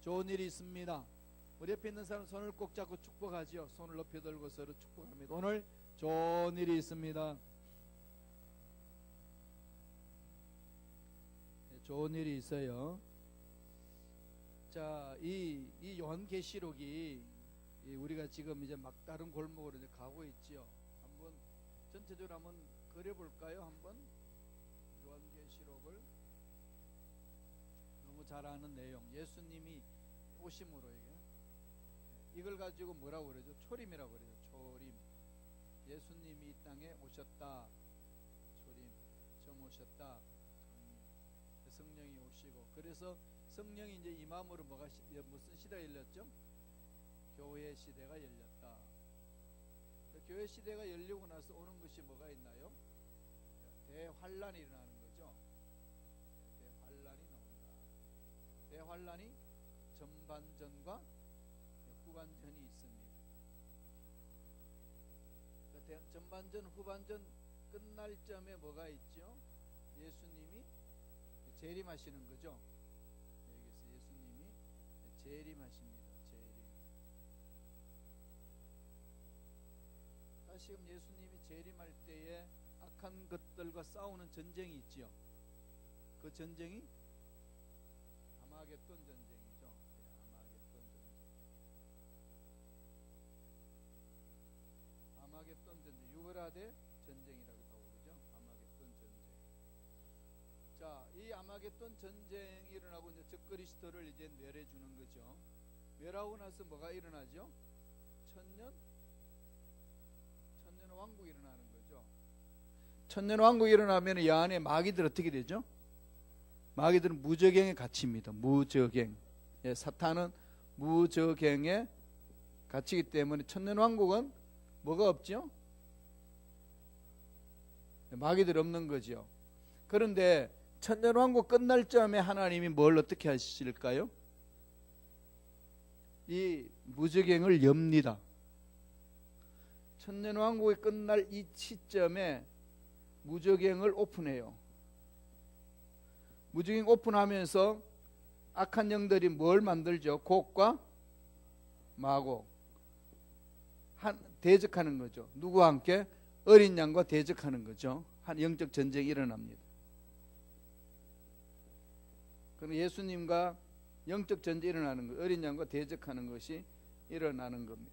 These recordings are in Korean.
좋은 일이 있습니다. 우리 옆에 있는 사람 손을 꼭 잡고 축복하지요. 손을 높이 들고 서로 축복합니다. 오늘 좋은 일이 있습니다. 좋은 일이 있어요. 자, 이 요한계시록이 우리가 지금 이제 막다른 골목으로 이제 가고 있지요. 한번 전체적으로 한번 그려볼까요? 한번 요한계시록을 너무 잘 아는 내용. 예수님이 오심으로 이걸 가지고 뭐라고 그러죠? 초림이라고 그러죠. 초림. 예수님이 이 땅에 오셨다. 초림. 처음 오셨다. 성령이 오시고, 그래서 성령이 이제 임함으로 무슨 시대가 열렸죠? 교회 시대가 열렸다. 교회 시대가 열리고 나서 오는 것이 뭐가 있나요? 대환란이 일어나는 거죠. 대환란이 나온다. 대환란이 전반전과 후반전이 있습니다. 전반전, 후반전 끝날 점에 뭐가 있죠? 예수님이 재림하시는 거죠. 여기서 예수님이 재림하십니다. 재림. 다시금 예수님이 재림할 때에 악한 것들과 싸우는 전쟁이 있지요. 그 전쟁이 아마겟돈 전쟁이죠. 아마겟돈 전쟁. 아마겟돈 전쟁. 유브라데 전쟁이라고 부르죠. 아마겟돈 전쟁. 자, 이 아마겟돈 전쟁이 일어나고 이제 적그리스도를 이제 멸해 주는 거죠. 멸하고 나서 뭐가 일어나죠? 천년 왕국이 일어나는 거죠. 천년 왕국이 일어나면 이 안에 마귀들 어떻게 되죠? 마귀들은 무저갱에 갇힙니다. 무저갱. 예, 사탄은 무저갱에 갇히기 때문에 천년 왕국은 뭐가 없죠? 마귀들 없는 거죠. 그런데 천년 왕국 끝날 점에 하나님이 뭘 어떻게 하실까요? 이 무저갱을 엽니다. 천년 왕국이 끝날 이 시점에 무저갱을 오픈해요. 무저갱 오픈하면서 악한 영들이 뭘 만들죠? 곡과 마곡 대적하는 거죠. 누구와 함께? 어린 양과 대적하는 거죠. 한 영적 전쟁이 일어납니다. 그럼 예수님과 영적 전쟁이 일어나는 거, 어린 양과 대적하는 것이 일어나는 겁니다.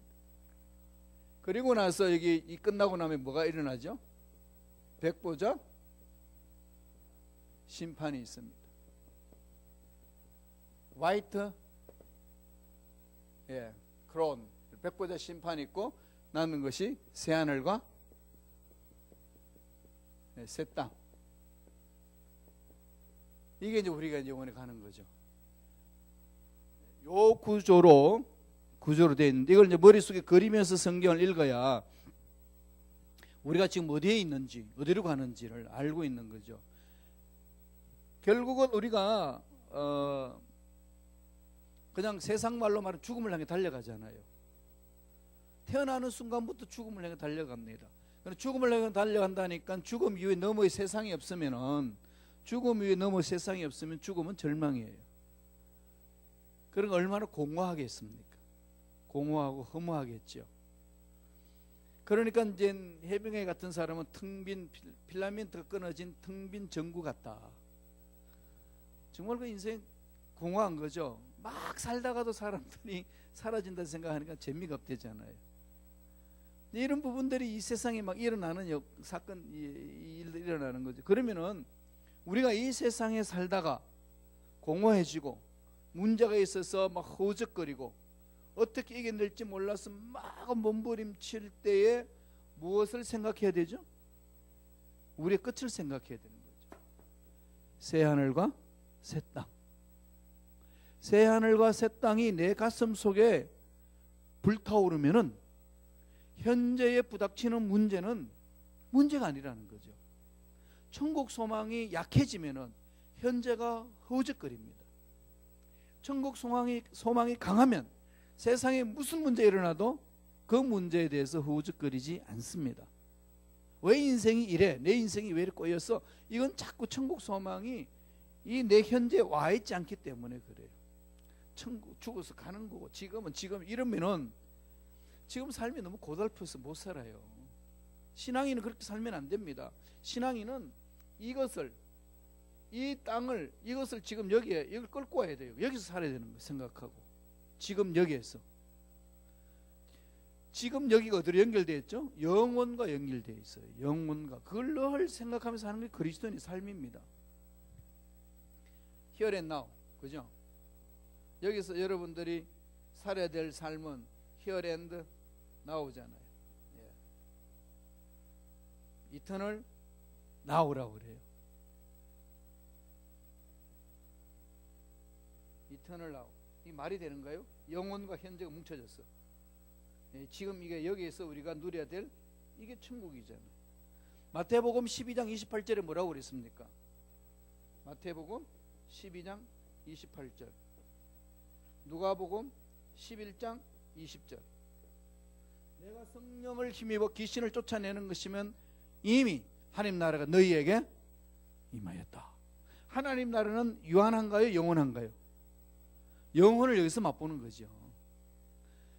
그리고 나서 여기 끝나고 나면 뭐가 일어나죠? 백보자 심판이 있습니다. 화이트 크론, 백보자 심판이 있고 남는 것이 새하늘과 새 땅. 이게 이제 우리가 이제 영원히 가는 거죠. 요 구조로 되어 있는데 이걸 이제 머릿속에 그리면서 성경을 읽어야 우리가 지금 어디에 있는지, 어디로 가는지를 알고 있는 거죠. 결국은 우리가 그냥 세상 말로 말하면 죽음을 향해 달려가잖아요. 태어나는 순간부터 죽음을 향해 달려갑니다. 죽음을 향해 달려간다니까 죽음 이후에 너머의 세상이 없으면은, 죽음 이후에 너머의 세상이 없으면 죽음은 절망이에요. 그런 거 얼마나 공허하겠습니까? 공허하고 허무하겠죠. 그러니까 이제 해병회 같은 사람은 텅 빈 필라멘트가 끊어진 텅 빈 전구 같다. 정말 그 인생 공허한 거죠. 막 살다가도 사람들이 사라진다 생각하니까 재미가 없대잖아요. 이런 부분들이 이 세상에 막 일어나는 사건, 일들이 일어나는 거죠. 그러면은 우리가 이 세상에 살다가 공허해지고 문제가 있어서 막 허우적거리고 어떻게 이겨낼지 몰라서 막 몸부림칠 때에 무엇을 생각해야 되죠? 우리의 끝을 생각해야 되는 거죠. 새하늘과 새 땅. 새하늘과 새 땅이 내 가슴 속에 불타오르면은 현재에 부닥치는 문제는 문제가 아니라는 거죠. 천국 소망이 약해지면은 현재가 허우적거립니다. 천국 소망이 강하면 세상에 무슨 문제 일어나도 그 문제에 대해서 허우적거리지 않습니다. 왜 인생이 이래? 내 인생이 왜 이렇게 꼬여서? 이건 자꾸 천국 소망이 이 내 현재에 와 있지 않기 때문에 그래요. 천국 죽어서 가는 거고, 지금 이러면은 지금 삶이 너무 고달퍼서 못 살아요. 신앙인은 그렇게 살면 안 됩니다. 신앙인은 이 땅을, 이것을 지금 여기를 끌고 와야 돼요. 여기서 살아야 되는 거 생각하고, 지금 여기에서. 지금 여기가 어디로 연결되어 있죠? 영혼과 연결되어 있어요. 영혼과. 그걸 늘 생각하면서 하는 게 그리스도인의 삶입니다. Here and now, 그죠? 여기서 여러분들이 살아야 될 삶은 Here and now잖아요. 예. Eternal now라고 그래요. Eternal now. 이 말이 되는가요? 영혼과 현재가 뭉쳐졌어. 예, 지금 이게 여기에서 우리가 누려야 될 이게 천국이잖아요. 마태복음 12장 28절에 뭐라고 그랬습니까? 마태복음 12장 28절, 누가복음 11장 20절. 내가 성령을 힘입어 귀신을 쫓아내는 것이면 이미 하나님 나라가 너희에게 임하였다. 하나님 나라는 유한한가요? 영원한가요? 영혼을 여기서 맛보는 거죠.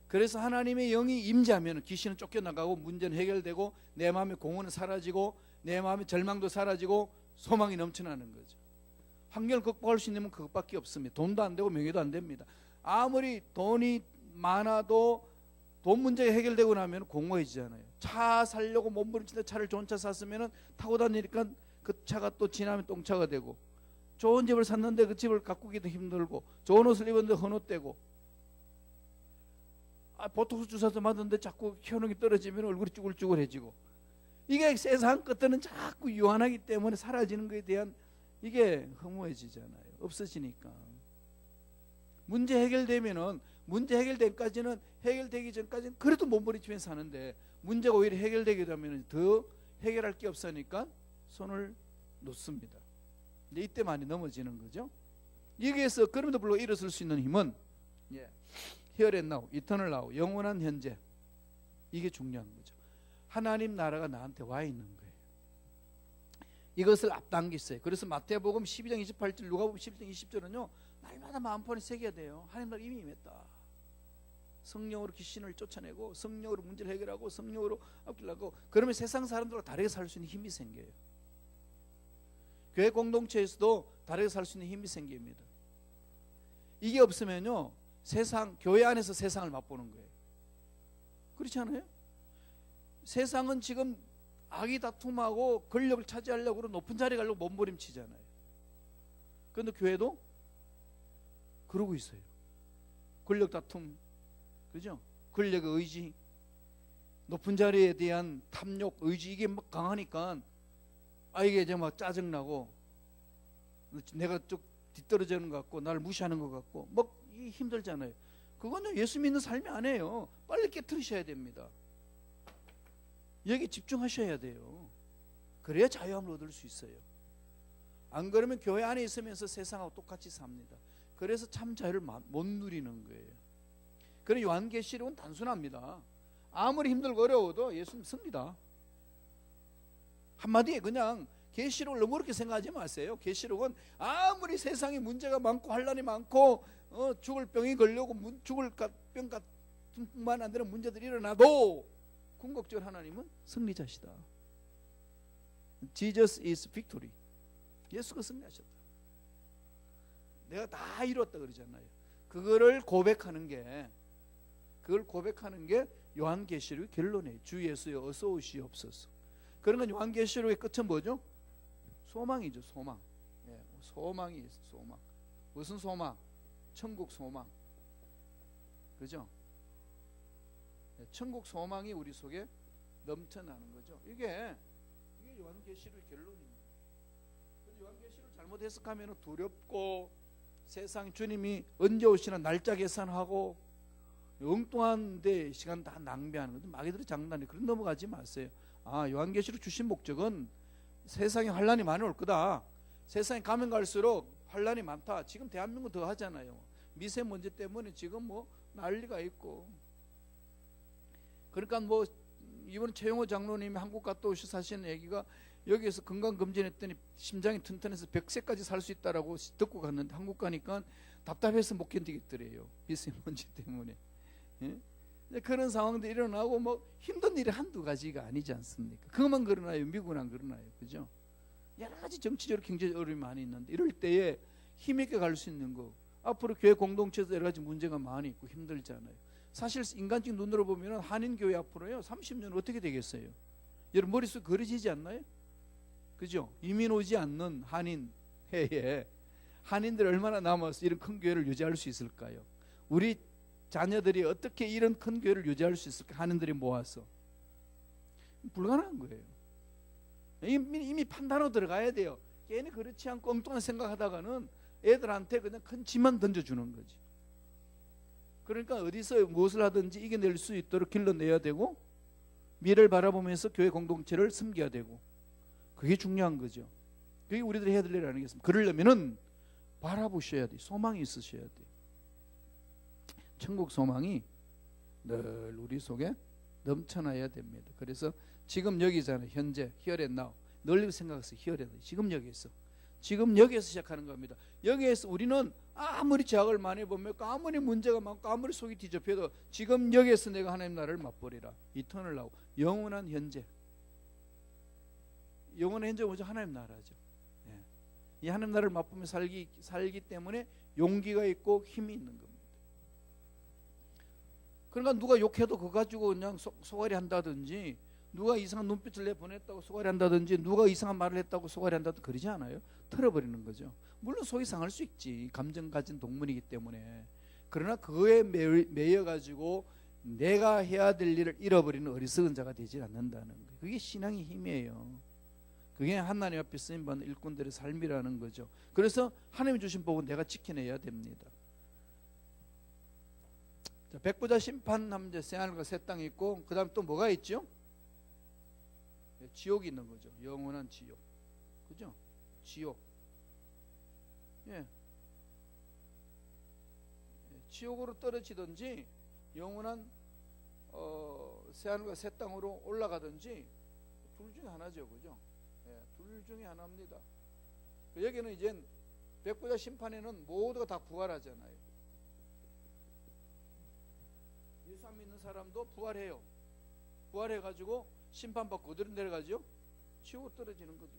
그래서 하나님의 영이 임재하면 귀신은 쫓겨나가고 문제는 해결되고 내 마음의 공허는 사라지고 내 마음의 절망도 사라지고 소망이 넘쳐나는 거죠. 환경을 극복할 수 있는 건 그것밖에 없습니다. 돈도 안 되고 명예도 안 됩니다. 아무리 돈이 많아도 돈 문제가 해결되고 나면 공허해지잖아요. 차 살려고 몸부림치다 차를 좋은 차 샀으면 타고 다니니까 그 차가 또 지나면 똥차가 되고, 좋은 집을 샀는데 그 집을 가꾸기도 힘들고, 좋은 옷을 입었는데 헌옷되고, 보톡스 주사도 맞았는데 자꾸 효능이 떨어지면 얼굴이 쭈글쭈글해지고, 이게 세상 것들은 자꾸 유한하기 때문에 사라지는 것에 대한 이게 허무해지잖아요. 없어지니까. 문제 해결되면은, 문제 해결되기 전까지는 그래도 몸부림치면서 사는데, 문제가 오히려 해결되게 되면 더 해결할 게 없으니까 손을 놓습니다. 근데 이때 많이 넘어지는 거죠. 여기에서 그럼에도 불구하고 일어설 수 있는 힘은 Here and now, eternal now, 영원한 현재. 이게 중요한 거죠. 하나님 나라가 나한테 와 있는 거예요. 이것을 앞당겼어요. 그래서 마태복음 12장 28절, 누가복음 11장 20절은요, 날마다 마음판에 새겨야 돼요. 하나님 나라 이미 임했다. 성령으로 귀신을 쫓아내고, 성령으로 문제를 해결하고, 성령으로 앞길하고, 그러면 세상 사람들과 다르게 살 수 있는 힘이 생겨요. 교회 공동체에서도 다르게 살 수 있는 힘이 생깁니다. 이게 없으면요, 교회 안에서 세상을 맛보는 거예요. 그렇지 않아요? 세상은 지금 악의 다툼하고 권력을 차지하려고 높은 자리에 가려고 몸부림치잖아요. 그런데 교회도 그러고 있어요. 권력 다툼, 그죠? 권력의 의지, 높은 자리에 대한 탐욕, 의지, 이게 막 강하니까 이게 이제 막 짜증나고, 내가 쭉 뒤떨어지는 것 같고, 나를 무시하는 것 같고, 막 힘들잖아요. 그거는 예수 믿는 삶이 아니에요. 빨리 깨트리셔야 됩니다. 여기 집중하셔야 돼요. 그래야 자유함을 얻을 수 있어요. 안 그러면 교회 안에 있으면서 세상하고 똑같이 삽니다. 그래서 참 자유를 못 누리는 거예요. 그래서 요한계시록은 단순합니다. 아무리 힘들고 어려워도 예수님 섭니다. 한마디에 그냥 계시록을 너무 그렇게 생각하지 마세요. 계시록은 아무리 세상에 문제가 많고 환난이 많고 죽을 병이 걸려고 죽을 병 같은뿐만 아니라 문제들이 일어나도 궁극적으로 하나님은 승리자시다. Jesus is victory. 예수가 승리하셨다. 내가 다 이뤘다 그러잖아요. 그걸 고백하는 게 요한계시록의 결론이에요. 주 예수여 어서 오시옵소서. 그러니까 요한계시록의 끝은 뭐죠? 소망이죠. 소망. 소망이 있어. 소망. 무슨 소망? 천국 소망. 그죠? 천국 소망이 우리 속에 넘쳐나는 거죠. 이게 요한계시록의 결론입니다. 요한계시록을 잘못 해석하면 두렵고, 세상 주님이 언제 오시나 날짜 계산하고 엉뚱한 데 시간 다 낭비하는 거죠. 마귀들의 장난이. 그런 넘어가지 마세요. 요한계시록 주신 목적은 세상에 환란이 많이 올 거다. 세상에 가면 갈수록 환란이 많다. 지금 대한민국 더 하잖아요. 미세먼지 때문에 지금 난리가 있고. 그러니까 이번 최용호 장로님이 한국 갔다 오셔서 하시는 얘기가, 여기에서 건강검진했더니 심장이 튼튼해서 100세까지 살 수 있다라고 듣고 갔는데, 한국 가니까 답답해서 못 견디겠더래요. 미세먼지 때문에. 예? 그런 상황들이 일어나고 뭐 힘든 일이 한두 가지가 아니지 않습니까? 그것만 그러나요? 미국은 안 그러나요? 그죠? 여러 가지 정치적으로 경제적 어려움이 많이 있는데 이럴 때에 힘있게 갈 수 있는 거, 앞으로 교회 공동체에서 여러 가지 문제가 많이 있고 힘들잖아요. 사실 인간적인 눈으로 보면 한인교회 앞으로요 30년 어떻게 되겠어요? 여러분 머릿속 그려지지 않나요? 그죠? 이민 오지 않는 한인 해에 한인들 얼마나 남아서 이런 큰 교회를 유지할 수 있을까요? 우리 자녀들이 어떻게 이런 큰 교회를 유지할 수 있을까? 한인들이 모아서 불가능한 거예요. 이미 판단하고 들어가야 돼요. 괜히 그렇지 않고 엉뚱한 생각하다가는 애들한테 그냥 큰 짐만 던져주는 거지. 그러니까 어디서 무엇을 하든지 이겨낼 수 있도록 길러내야 되고 미래를 바라보면서 교회 공동체를 섬겨야 되고, 그게 중요한 거죠. 그게 우리들이 해야 될 일 아니겠습니까? 그러려면은 바라보셔야 돼요. 소망이 있으셔야 돼요. 천국 소망이 늘 우리 속에 넘쳐나야 됩니다. 그래서 지금 여기잖아요. 현재 here and now. 널리 생각해서 here and now. 지금 여기에서 시작하는 겁니다. 여기에서 우리는 아무리 제약을 많이 보면, 아무리 문제가 많고 아무리 속이 뒤집혀도 지금 여기에서 내가 하나님 나라를 맛보리라. 이터널 나오, 영원한 현재. 영원한 현재 오죠. 하나님 나라죠. 예. 이 하나님 나라를 맛보며 살기 때문에 용기가 있고 힘이 있는 겁니다. 그러니까 누가 욕해도 그거 가지고 그냥 소갈이 한다든지, 누가 이상한 눈빛을 내보냈다고 소갈이 한다든지, 누가 이상한 말을 했다고 소갈이 한다든지 그러지 않아요. 털어버리는 거죠. 물론 속이 상할 수 있지. 감정 가진 동물이기 때문에. 그러나 그거에 매여가지고 내가 해야 될 일을 잃어버리는 어리석은 자가 되지 않는다는 거예요. 그게 신앙의 힘이에요. 그게 하나님 앞에 쓰임받는 일꾼들의 삶이라는 거죠. 그래서 하나님이 주신 복은 내가 지켜내야 됩니다. 자, 백부자 심판함제 새하늘과 새 땅이 있고, 그 다음 또 뭐가 있죠? 지옥이 있는 거죠. 영원한 지옥. 그죠? 지옥. 예. 지옥으로 떨어지든지 영원한 새하늘과 새 땅으로 올라가든지 둘 중에 하나죠. 그죠? 예, 둘 중에 하나입니다. 여기는 이제 백부자 심판에는 모두가 다 부활하잖아요. 예수 안 믿는 사람도 부활해요. 부활해가지고 심판받고 어디로 내려가죠? 지옥으로 떨어지는 거죠.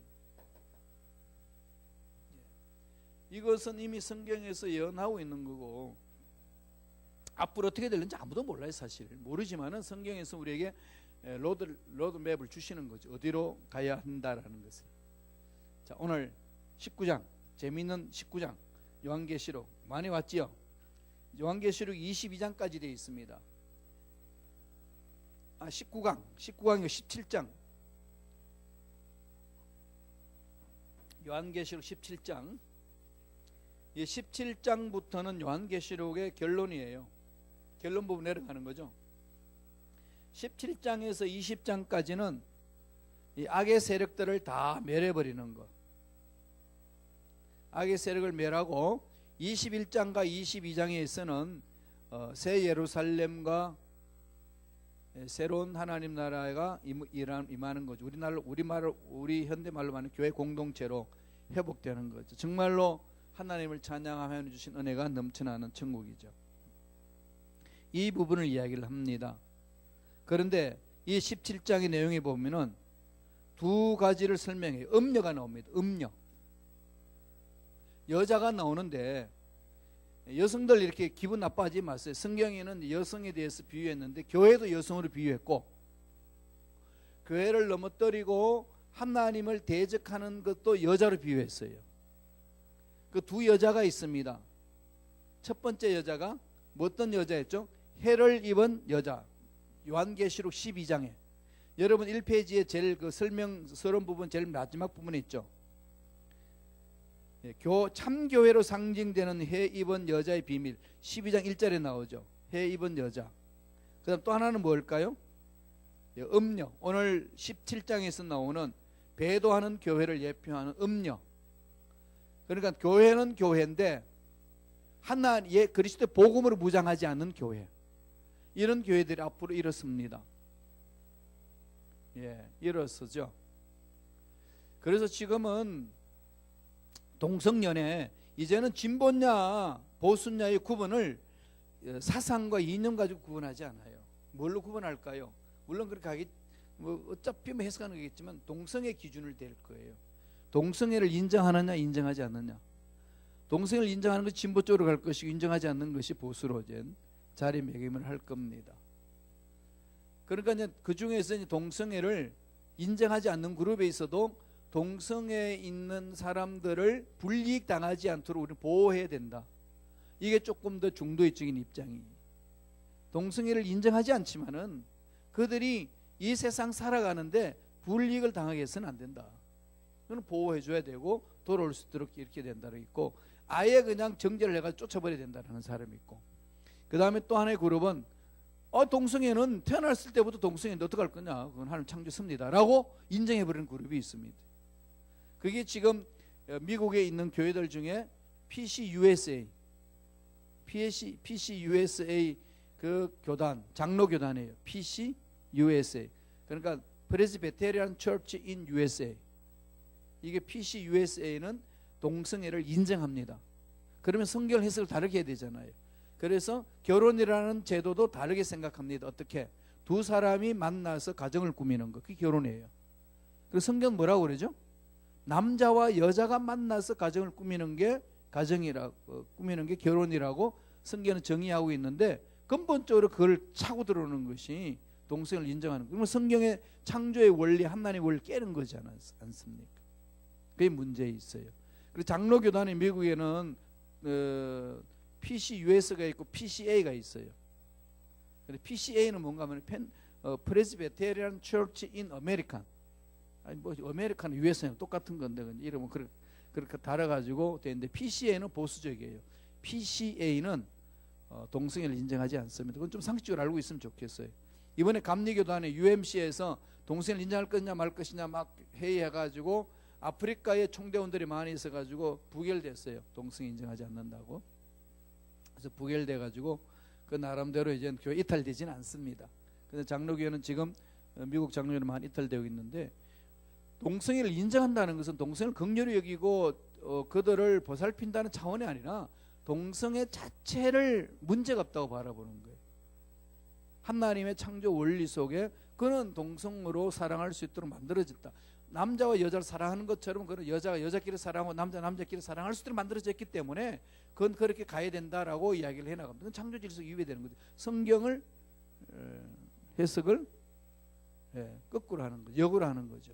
예. 이것은 이미 성경에서 예언하고 있는 거고, 앞으로 어떻게 될는지 아무도 몰라요. 사실 모르지만은 성경에서 우리에게 로드맵을 주시는 거죠. 어디로 가야 한다라는 것을. 자, 오늘 19장, 재미있는 19장 요한계시록 많이 왔지요. 요한계시록 22장까지 되어 있습니다. 19강이요. 17장. 요한계시록 17장. 이 17장부터는 요한계시록의 결론이에요. 결론 부분 내려가는 거죠. 17장에서 20장까지는 이 악의 세력들을 다 멸해버리는 것. 악의 세력을 멸하고 21장과 22장에서는 새 예루살렘과 새로운 하나님 나라가 임하는 거죠. 우리 현대말로 말하는 교회 공동체로 회복되는 거죠. 정말로 하나님을 찬양하며 주신 은혜가 넘쳐나는 천국이죠. 이 부분을 이야기를 합니다. 그런데 이 17장의 내용에 보면은 두 가지를 설명해요. 음녀가 나옵니다. 음녀. 여자가 나오는데, 여성들 이렇게 기분 나빠하지 마세요. 성경에는 여성에 대해서 비유했는데 교회도 여성으로 비유했고, 교회를 넘어뜨리고 하나님을 대적하는 것도 여자로 비유했어요. 그 두 여자가 있습니다. 첫 번째 여자가 어떤 여자였죠? 해를 입은 여자. 요한계시록 12장에 여러분 1페이지에 제일 그 설명스러운 부분 제일 마지막 부분에 있죠. 참교회로 상징되는 해 입은 여자의 비밀 12장 1절에 나오죠. 해 입은 여자. 그 다음 또 하나는 뭘까요? 음녀. 오늘 17장에서 나오는 배도하는 교회를 예표하는 음녀. 그러니까 교회는 교회인데 하나님의 그리스도의 복음으로 무장하지 않는 교회. 이런 교회들이 앞으로 일어섭니다. 예, 일어서죠. 그래서 지금은 동성연애 이제는 진보냐 보수냐의 구분을 사상과 이념 가지고 구분하지 않아요. 뭘로 구분할까요? 물론 그렇게 하기 어차피 해석하는 거겠지만 동성애 기준을 댈 거예요. 동성애를 인정하느냐 인정하지 않느냐. 동성애를 인정하는 것이 진보 쪽으로 갈 것이고 인정하지 않는 것이 보수로 이제 자리매김을 할 겁니다. 그러니까 이제 그 중에서 이제 동성애를 인정하지 않는 그룹에 있어도 동성애에 있는 사람들을 불이익 당하지 않도록 우리 보호해야 된다. 이게 조금 더 중도적인 입장이. 동성애를 인정하지 않지만은 그들이 이 세상 살아가는데 불이익을 당하게 해서는 안 된다. 그건 보호해줘야 되고 돌아올 수 있도록 이렇게 된다고 있고, 아예 그냥 정죄를 해가지고 쫓아버려야 된다는 사람이 있고, 그 다음에 또 하나의 그룹은 동성애는 태어났을 때부터 동성애인데 어떡할 거냐, 그건 하나님 창조했습니다 라고 인정해버리는 그룹이 있습니다. 그게 지금 미국에 있는 교회들 중에 PCUSA 그 교단, 장로 교단이에요. PCUSA, 그러니까 Presbyterian Church in USA. 이게 PCUSA는 동성애를 인정합니다. 그러면 성경 해석을 다르게 해야 되잖아요. 그래서 결혼이라는 제도도 다르게 생각합니다. 어떻게? 두 사람이 만나서 가정을 꾸미는 거, 그게 결혼이에요. 그래서 성경 뭐라고 그러죠? 남자와 여자가 만나서 가정을 꾸미는 게 가정이라고, 꾸미는 게 결혼이라고 성경은 정의하고 있는데, 근본적으로 그걸 차고 들어오는 것이 동성애를 인정하는 거예요. 그러면 성경의 창조의 원리, 하나님의 원리를 깨는 거지 않습니까? 그게 문제 있어요. 그리고 장로교단이 미국에는 PCUS가 있고 PCA가 있어요. PCA는 뭔가 하면 Presbyterian Church in American. 아니 뭐 아메리카는 US는 똑같은 건데 이름은 그렇게 달아가지고 되는데, PCA는 보수적이에요. PCA는 동성애를 인정하지 않습니다. 그건 좀 상식적으로 알고 있으면 좋겠어요. 이번에 감리교단의 UMC에서 동성애를 인정할 것이냐 말 것이냐 막 회의해가지고 아프리카에 총대원들이 많이 있어가지고 부결됐어요. 동성애 인정하지 않는다고. 그래서 부결돼가지고 그 나름대로 이제 교회 이탈되지는 않습니다. 근데 장로교회는 지금 미국 장로교회는 많이 이탈되고 있는데, 동성애를 인정한다는 것은 동성애를 긍휼히 여기고 그들을 보살핀다는 차원이 아니라 동성애 자체를 문제가 없다고 바라보는 거예요. 하나님의 창조 원리 속에 그는 동성으로 사랑할 수 있도록 만들어졌다. 남자와 여자를 사랑하는 것처럼 그는 여자가 여자끼리 사랑하고 남자끼리 사랑할 수 있도록 만들어졌기 때문에 그건 그렇게 가야 된다라고 이야기를 해나갑니다. 그건 창조 질서가 위배되는 거죠. 성경을 해석을 거꾸로 하는 거죠. 역으로 하는 거죠.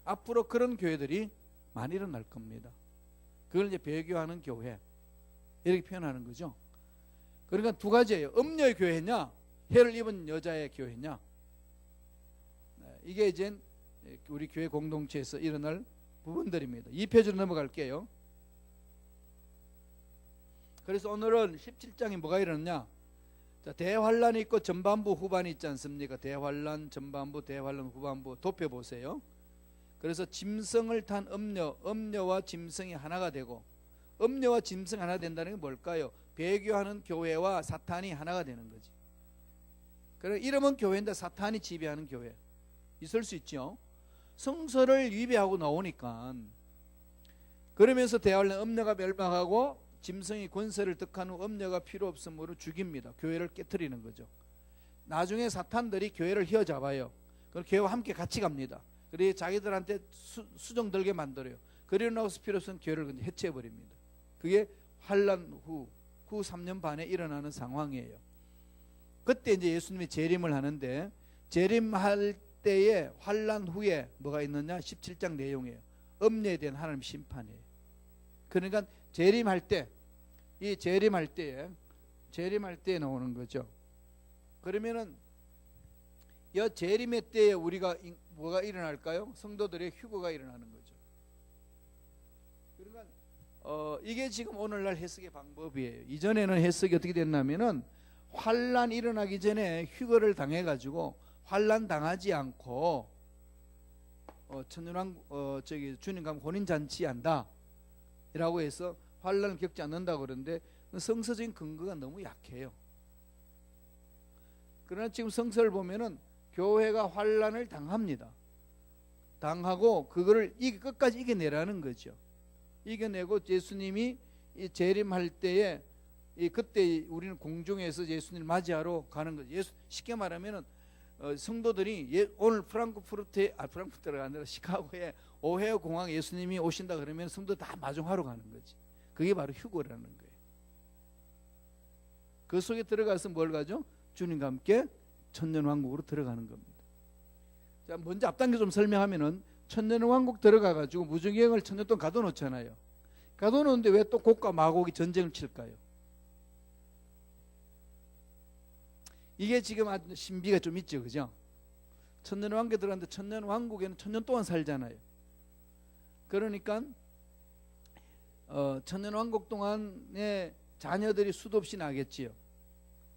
앞으로 그런 교회들이 많이 일어날 겁니다. 그걸 이제 배교하는 교회 이렇게 표현하는 거죠. 그러니까 두 가지예요. 음녀의 교회냐, 해를 입은 여자의 교회냐. 이게 이제 우리 교회 공동체에서 일어날 부분들입니다. 2페이지로 넘어갈게요. 그래서 오늘은 17장에 뭐가 일어났냐. 자, 대환란이 있고 전반부 후반이 있지 않습니까? 대환란 전반부, 대환란 후반부 곱해보세요. 그래서 짐승을 탄 음녀와 짐승이 하나가 되고, 음녀와 짐승 하나 된다는 게 뭘까요? 배교하는 교회와 사탄이 하나가 되는 거지. 그래, 이름은 교회인데 사탄이 지배하는 교회 있을 수 있죠. 성서를 위배하고 나오니까, 그러면서 대환란 음녀가 멸망하고 짐승이 권세를 득한 후 음녀가 필요 없음으로 죽입니다. 교회를 깨트리는 거죠. 나중에 사탄들이 교회를 휘어잡아요. 그럼 교회와 함께 같이 갑니다. 그래서 자기들한테 수정들게 만들어요. 그리고 나서 필요 없으면 교회를 해체해버립니다. 그게 환란 후 3년 반에 일어나는 상황이에요. 그때 이제 예수님이 재림을 하는데, 재림할 때에 환란 후에 뭐가 있느냐? 17장 내용이에요. 음녀에 대한 하나님 심판이에요. 그러니까 재림할 때, 이 재림할 때에 나오는 거죠. 그러면은 이 재림의 때에 우리가 뭐가 일어날까요? 성도들의 휴거가 일어나는 거죠. 그러니까 이게 지금 오늘날 해석의 방법이에요. 이전에는 해석이 어떻게 됐냐면은 환란 일어나기 전에 휴거를 당해가지고 환란 당하지 않고 천년왕 주님과 혼인 잔치한다 이라고 해서 환란을 겪지 않는다고 그러는데, 성서적인 근거가 너무 약해요. 그러나 지금 성서를 보면은 교회가 환란을 당합니다. 당하고 그거를 끝까지 이겨내라는 거죠. 이겨내고 예수님이 이 재림할 때에 그때 우리는 공중에서 예수님을 맞이하러 가는 거죠. 쉽게 말하면은 성도들이 오늘 프랑크푸르트가 아니라 시카고에 오헤어 공항에 예수님이 오신다 그러면 성도 다 마중하러 가는 거지. 그게 바로 휴거라는 거예요. 그 속에 들어가서 뭘 가죠? 주님과 함께 천년왕국으로 들어가는 겁니다. 자, 먼저 앞단계 좀 설명하면은 천년왕국 들어가가지고 무중생을 천년 동안 가둬놓잖아요. 가둬놓는데 왜 또 곡과 마곡이 전쟁을 칠까요? 이게 지금 아주 신비가 좀 있죠, 그죠? 천년왕국에 들어갔는데 천년왕국에는 천년 동안 살잖아요. 그러니까 천년왕국 동안에 자녀들이 수도 없이 나겠지요.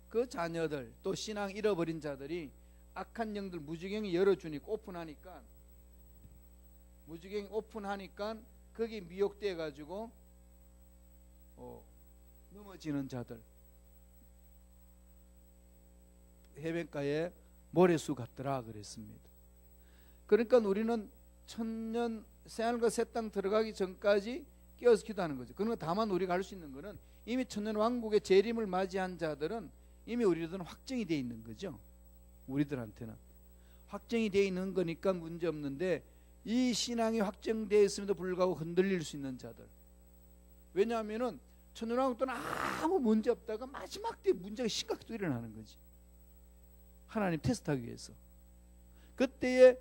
그 자녀들 또 신앙 잃어버린 자들이 악한 영들 무지경이 열어주니까 오픈하니까 거기 미혹돼 가지고 넘어지는 자들, 해변가에 모래수 같더라 그랬습니다. 그러니까 우리는 천년 새하늘과 새 땅 들어가기 전까지 깨어서 기도하는 거죠. 그러나 다만 우리가 할 수 있는 것은 이미 천년 왕국의 재림을 맞이한 자들은 이미 우리들은 확정이 돼 있는 거죠. 우리들한테는 확정이 돼 있는 거니까 문제 없는데, 이 신앙이 확정되어 있음에도 불구하고 흔들릴 수 있는 자들, 왜냐하면은 천년 왕국 때는 아무 문제 없다가 마지막 때 문제가 심각하게 일어나는 거지. 하나님 테스트하기 위해서. 그때에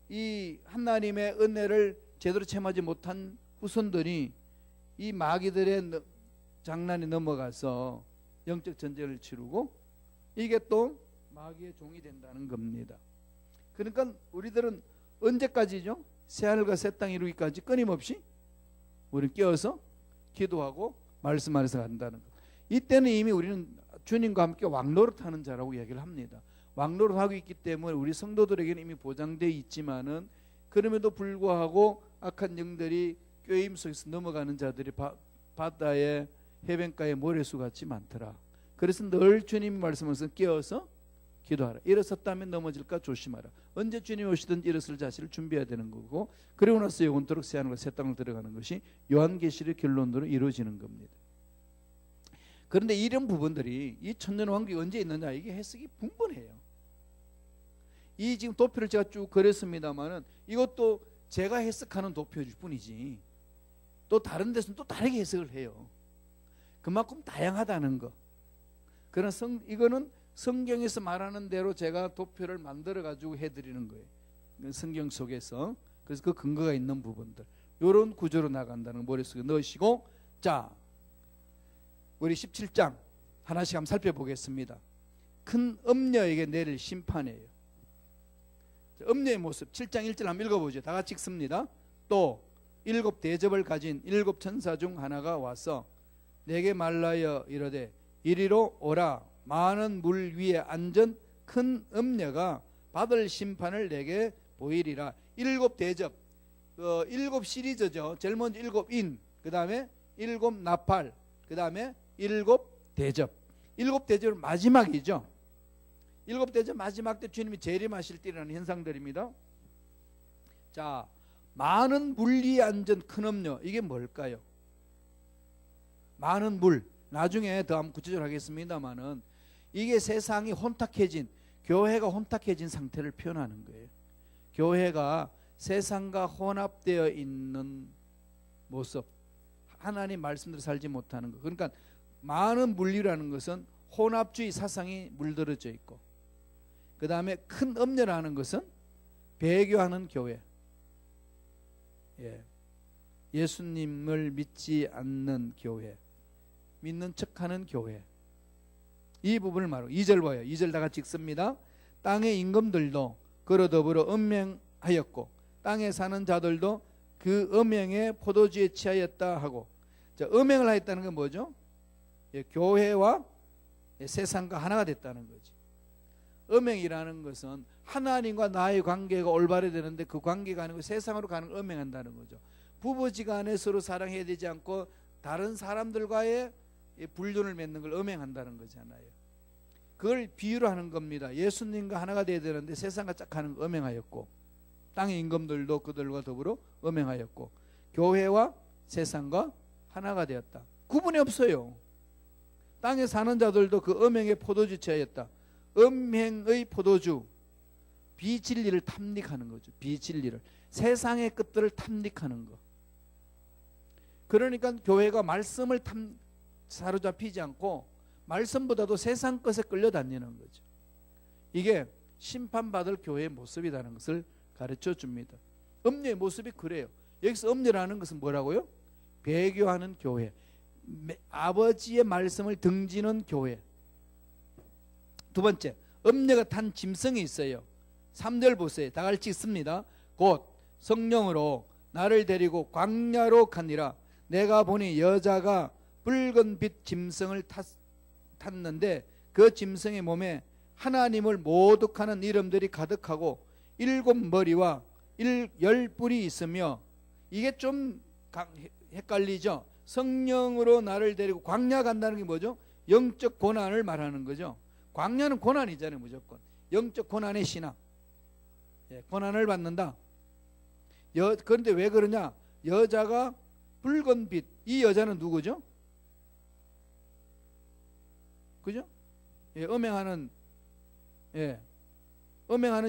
이 하나님의 은혜를 제대로 체험하지 못한 후손들이 이 마귀들의 장난에 넘어가서 영적 전쟁을 치르고 이게 또 마귀의 종이 된다는 겁니다. 그러니까 우리들은 언제까지죠? 새하늘과 새 땅 이루기까지 끊임없이 우리는 깨어서 기도하고 말씀 안에서 간다는 것. 이때는 이미 우리는 주님과 함께 왕노릇하는 자라고 얘기를 합니다. 왕노릇하고 있기 때문에 우리 성도들에게는 이미 보장되어 있지만은, 그럼에도 불구하고 악한 영들이 꾀임 속에서 넘어가는 자들이 바다에 해변가에 모래수같이 많더라. 그래서 늘 주님이 말씀하셔서 깨어서 기도하라. 일어섰다면 넘어질까 조심하라. 언제 주님이 오시든지 일어설 자세를 준비해야 되는 거고, 그리고 나서 영원토록 새하늘과 새 땅을 들어가는 것이 요한계시의 결론으로 이루어지는 겁니다. 그런데 이런 부분들이 이 천년왕국이 언제 있느냐, 이게 해석이 분분해요. 이 지금 도표를 제가 쭉 그렸습니다만은 이것도 제가 해석하는 도표일 뿐이지 또 다른 데서는 또 다르게 해석을 해요. 그만큼 다양하다는 거. 그러나 이거는 성경에서 말하는 대로 제가 도표를 만들어 가지고 해드리는 거예요. 성경 속에서. 그래서 그 근거가 있는 부분들, 이런 구조로 나간다는 거 머릿속에 넣으시고, 자, 우리 17장 하나씩 한번 살펴보겠습니다. 큰 음녀에게 내릴 심판이에요. 음녀의 모습 7장 1절 한번 읽어보죠. 다 같이 읽습니다. 또 7 대접을 가진 7 천사 중 하나가 와서 내게 말하여 이르되 이리로 오라. 많은 물 위에 앉은 큰 음녀가 받을 심판을 내게 보이리라. 7 대접, 7 시리즈죠. 제일 먼저 7 인, 그 다음에 7 나팔, 그 다음에 7 대접. 7 대접은 마지막이죠. 7 대접 마지막 때 주님이 재림하실 때 일어나는 현상들입니다. 자, 많은 물 위에 앉은 큰 음녀, 이게 뭘까요? 많은 물, 나중에 더 한번 구체적으로 하겠습니다만은 이게 세상이 혼탁해진, 교회가 혼탁해진 상태를 표현하는 거예요. 교회가 세상과 혼합되어 있는 모습, 하나님 말씀대로 살지 못하는 것. 그러니까 많은 물리라는 것은 혼합주의 사상이 물들어져 있고, 그 다음에 큰 음녀라는 것은 배교하는 교회, 예수님을 믿지 않는 교회, 믿는 척하는 교회, 이 부분을 말하고 2절 봐요. 2절 다 같이 읽습니다. 땅의 임금들도 그로 더불어 음행하였고 땅에 사는 자들도 그 음행에 포도주에 취하였다 하고, 자, 음행을 하였다는 건 뭐죠? 교회와 세상과 하나가 됐다는 거지. 음행이라는 것은 하나님과 나의 관계가 올바르게 되는데 그 관계가 아니고 세상으로 가는 걸 음행한다는 거죠. 부부지간에 서로 사랑해야 되지 않고 다른 사람들과의 불륜을 맺는 걸 음행한다는 거잖아요. 그걸 비유로 하는 겁니다. 예수님과 하나가 되어야 되는데 세상과 짝하는 걸 음행하였고, 땅의 임금들도 그들과 더불어 음행하였고, 교회와 세상과 하나가 되었다. 구분이 없어요. 땅에 사는 자들도 그 음행의 포도주 취하였다. 음행의 포도주, 비진리를 탐닉하는 거죠. 비진리를, 세상의 것들을 탐닉하는 거. 그러니까 교회가 말씀을 사로잡히지 않고 말씀보다도 세상 것에 끌려다니는 거죠. 이게 심판받을 교회의 모습이라는 것을 가르쳐 줍니다. 음녀의 모습이 그래요. 여기서 음녀라는 것은 뭐라고요? 배교하는 교회, 아버지의 말씀을 등지는 교회. 두 번째, 음녀가 탄 짐승이 있어요. 3절 보세요. 다 같이 읽습니다. 곧 성령으로 나를 데리고 광야로 가니라. 내가 보니 여자가 붉은 빛 짐승을 탔는데 그 짐승의 몸에 하나님을 모독하는 이름들이 가득하고 7머리와 10뿔이 있으며, 이게 좀 헷갈리죠. 성령으로 나를 데리고 광야 간다는 게 뭐죠? 영적 고난을 말하는 거죠. 광야는 고난이잖아요. 무조건 영적 고난의 신앙. 고난을 받는다. 그런데 왜 그러냐? 여자가 붉은 빛. 이 여자는 누구죠? 그죠? 음행하는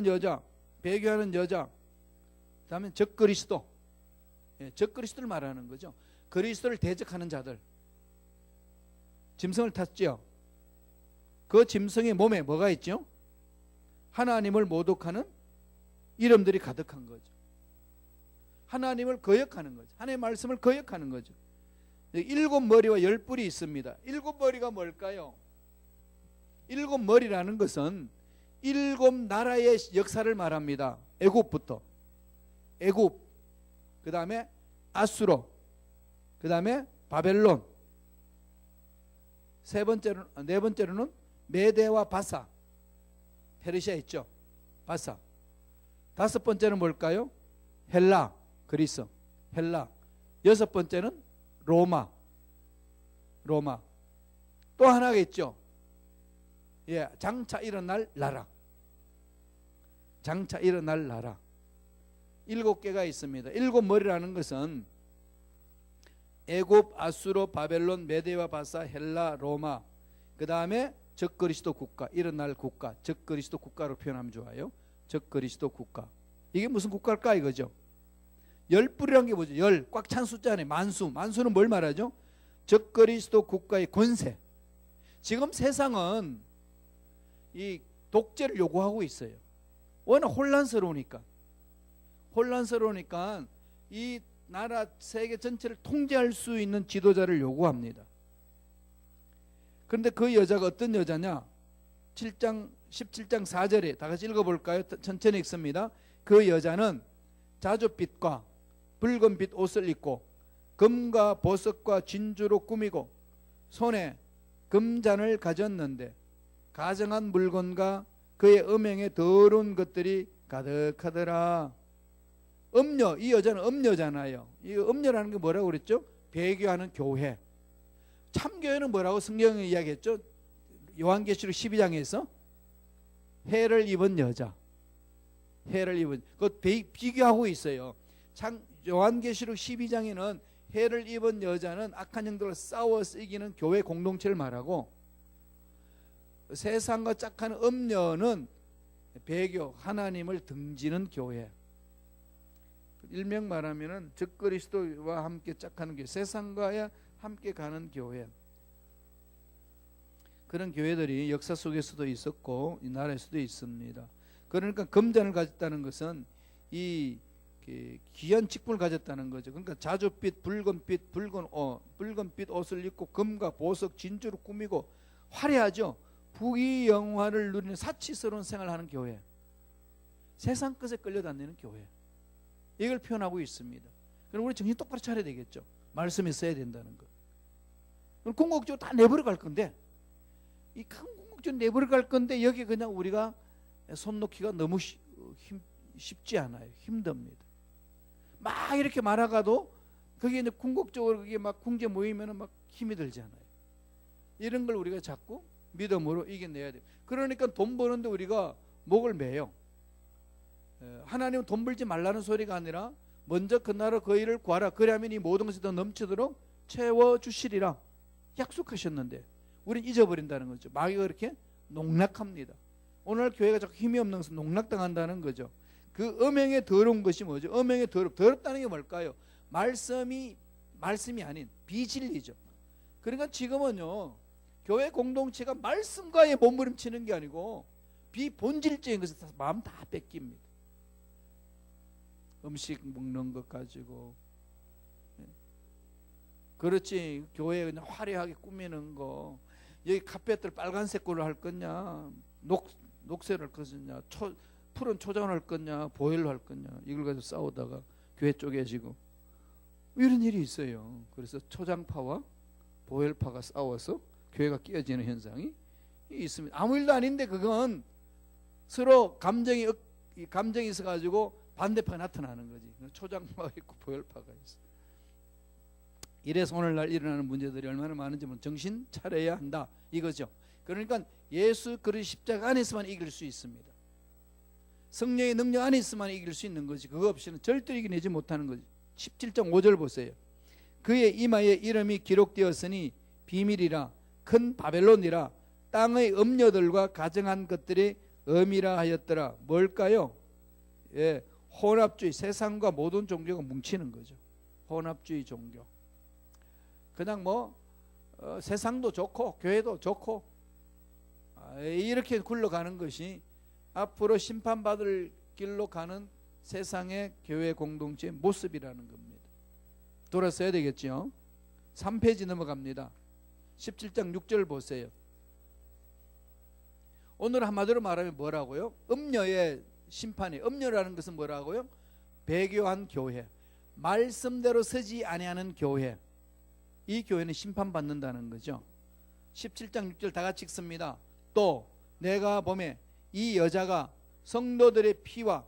여자, 배교하는 여자. 그다음에 적그리스도. 적그리스도를 말하는 거죠. 그리스도를 대적하는 자들. 짐승을 탔죠. 그 짐승의 몸에 뭐가 있죠? 하나님을 모독하는 이름들이 가득한 거죠. 하나님을 거역하는 거죠. 하나님의 말씀을 거역하는 거죠. 7머리와 10뿔이 있습니다. 7머리가 뭘까요? 7머리라는 것은 7나라의 역사를 말합니다. 애굽부터. 애굽, 그 다음에 아수로, 그 다음에 바벨론, 네 번째로는 메대와 바사, 페르시아 있죠. 바사. 5번째는 뭘까요? 헬라, 그리스, 헬라. 6번째는 로마. 또 하나가 있죠. 장차 일어날 나라. 7개가 있습니다. 7머리라는 것은 애굽, 아수로, 바벨론, 메대와 바사, 헬라, 로마, 그 다음에 적그리스도 국가, 일어날 국가, 적그리스도 국가로 표현하면 좋아요. 적그리스도 국가. 이게 무슨 국가일까 이거죠. 10뿔이라는 게 뭐죠? 꽉 찬 숫자네. 만수는 뭘 말하죠? 적그리스도 국가의 권세. 지금 세상은 이 독재를 요구하고 있어요. 워낙 혼란스러우니까 이 나라 세계 전체를 통제할 수 있는 지도자를 요구합니다. 그런데 그 여자가 어떤 여자냐? 17장 4절에 다 같이 읽어볼까요? 천천히 읽습니다. 그 여자는 자줏빛과 붉은빛 옷을 입고 금과 보석과 진주로 꾸미고 손에 금잔을 가졌는데 가정한 물건과 그의 음행에 더러운 것들이 가득하더라. 음녀, 이 여자는 음녀잖아요. 이 음녀라는 게 뭐라고 그랬죠? 배교하는 교회. 참교회는 뭐라고 성경이 이야기했죠? 요한계시록 12장에서 해를 입은 여자. 그것 비교하고 있어요. 요한계시록 12장에는 해를 입은 여자는 악한 영들과 싸워 이기는 교회 공동체를 말하고, 세상과 짝하는 음녀는 배교, 하나님을 등지는 교회. 일명 말하면은 적그리스도와 함께 짝하는 교회, 세상과 함께 가는 교회. 그런 교회들이 역사 속에서도 있었고 이 나라에서도 있습니다. 그러니까 금잔을 가졌다는 것은 이 귀한 직분을 가졌다는 거죠. 그러니까 자줏빛, 붉은빛 옷을 입고 금과 보석, 진주로 꾸미고 화려하죠. 부귀영화를 누리는 사치스러운 생활을 하는 교회. 세상 것에 끌려다니는 교회. 이걸 표현하고 있습니다. 그럼 우리 정신 똑바로 차려야 되겠죠. 말씀에 써야 된다는 것. 그럼 궁극적으로 다 내버려 갈 건데, 이 큰 궁극적으로 내버려 갈 건데 여기 그냥 우리가 손 놓기가 너무 쉽지 않아요. 힘듭니다. 막 이렇게 말아가도 그게 이제 궁극적으로 그게 막 궁제 모이면은 막 힘이 들잖아요. 이런 걸 우리가 자꾸 믿음으로 이겨내야 돼요. 그러니까 돈 버는데 우리가 목을 매요. 하나님은 돈 벌지 말라는 소리가 아니라 먼저 그 나라 그 일을 구하라. 그리하면 이 모든 것이 더 넘치도록 채워주시리라. 약속하셨는데 우린 잊어버린다는 거죠. 마귀가 그렇게 농락합니다. 오늘 교회가 자꾸 힘이 없는 것은 농락당한다는 거죠. 그 음행의 더러운 것이 뭐죠? 음행의 더럽다는 게 뭘까요? 말씀이 아닌 비진리죠. 그러니까 지금은요, 교회 공동체가 말씀과의 몸부림치는 게 아니고 비본질적인 것에 마음 다 뺏깁니다. 음식 먹는 것 가지고, 그렇지, 교회 그냥 화려하게 꾸미는 거, 여기 카펫을 빨간색 걸로 할 거냐, 녹색을 할 거냐, 푸른 초장을 할 거냐, 보일로 할 거냐, 이걸 가지고 싸우다가 교회 쪼개지고 이런 일이 있어요. 그래서 초장파와 보일파가 싸워서 교회가 깨어지는 현상이 있습니다. 아무 일도 아닌데 그건 서로 감정이 있어가지고 반대파가 나타나는 거지. 초장파가 있고 보일파가 있어. 이래서 오늘날 일어나는 문제들이 얼마나 많은지 정신 차려야 한다 이거죠. 그러니까 예수 그리스도 십자가 안에서만 이길 수 있습니다. 성령의 능력 안에 있으면 이길 수 있는 거지. 그거 없이는 절대로 이겨내지 못하는 거지. 17장 5절 보세요. 그의 이마에 이름이 기록되었으니 비밀이라 큰 바벨론이라 땅의 음녀들과 가정한 것들의 음이라 하였더라. 뭘까요? 예, 혼합주의, 세상과 모든 종교가 뭉치는 거죠. 혼합주의 종교. 그냥 세상도 좋고 교회도 좋고 이렇게 굴러가는 것이 앞으로 심판받을 길로 가는 세상의 교회 공동체의 모습이라는 겁니다. 돌아서야 되겠죠. 3페이지 넘어갑니다. 17장 6절 보세요. 오늘 한마디로 말하면 뭐라고요? 음녀의 심판이, 음녀라는 것은 뭐라고요? 배교한 교회, 말씀대로 서지 아니하는 교회, 이 교회는 심판받는다는 거죠. 17장 6절 다 같이 읽습니다. 또 내가 보매 이 여자가 성도들의 피와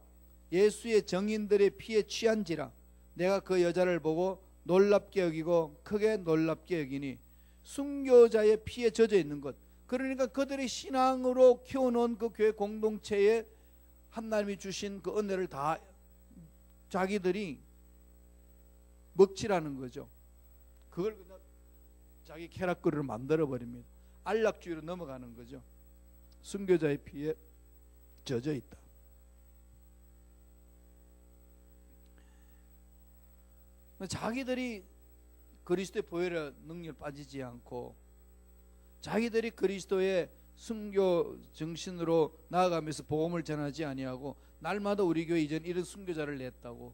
예수의 증인들의 피에 취한지라 내가 그 여자를 보고 놀랍게 여기고 크게 놀랍게 여기니 순교자의 피에 젖어 있는 것, 그러니까 그들의 신앙으로 키워놓은 그 교회 공동체에 하나님이 주신 그 은혜를 다 자기들이 먹칠하는 거죠. 그걸 그냥 자기 쾌락거리로 만들어버립니다. 안락주의로 넘어가는 거죠. 순교자의 피에 젖어 있다. 자기들이 그리스도의 보혈의 능력을 빠지지 않고 자기들이 그리스도의 순교 정신으로 나아가면서 복음을 전하지 아니하고 날마다 우리 교회 이전 이런 순교자를 냈다고,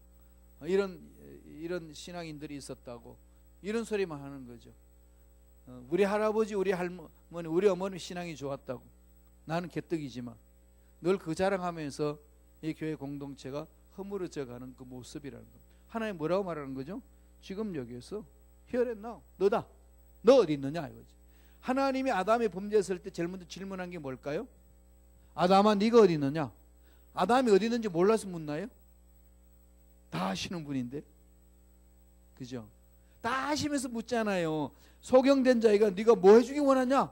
이런 신앙인들이 있었다고, 이런 소리만 하는 거죠. 우리 할아버지, 우리 할머니, 우리 어머니 신앙이 좋았다고. 나는 개떡이지만 늘 그 자랑하면서 이 교회 공동체가 허물어져 가는 그 모습이라는 겁니다. 하나님 뭐라고 말하는 거죠? 지금 여기에서 Here and now, 너다. 너 어디 있느냐 이거지. 하나님이 아담이 범죄했을 때 제일 먼저 질문한 게 뭘까요? 아담아 네가 어디 있느냐? 아담이 어디 있는지 몰라서 묻나요? 다 아시는 분인데, 그죠? 다 아시면서 묻잖아요. 소경된 자에게 네가 뭐 해주기 원하냐?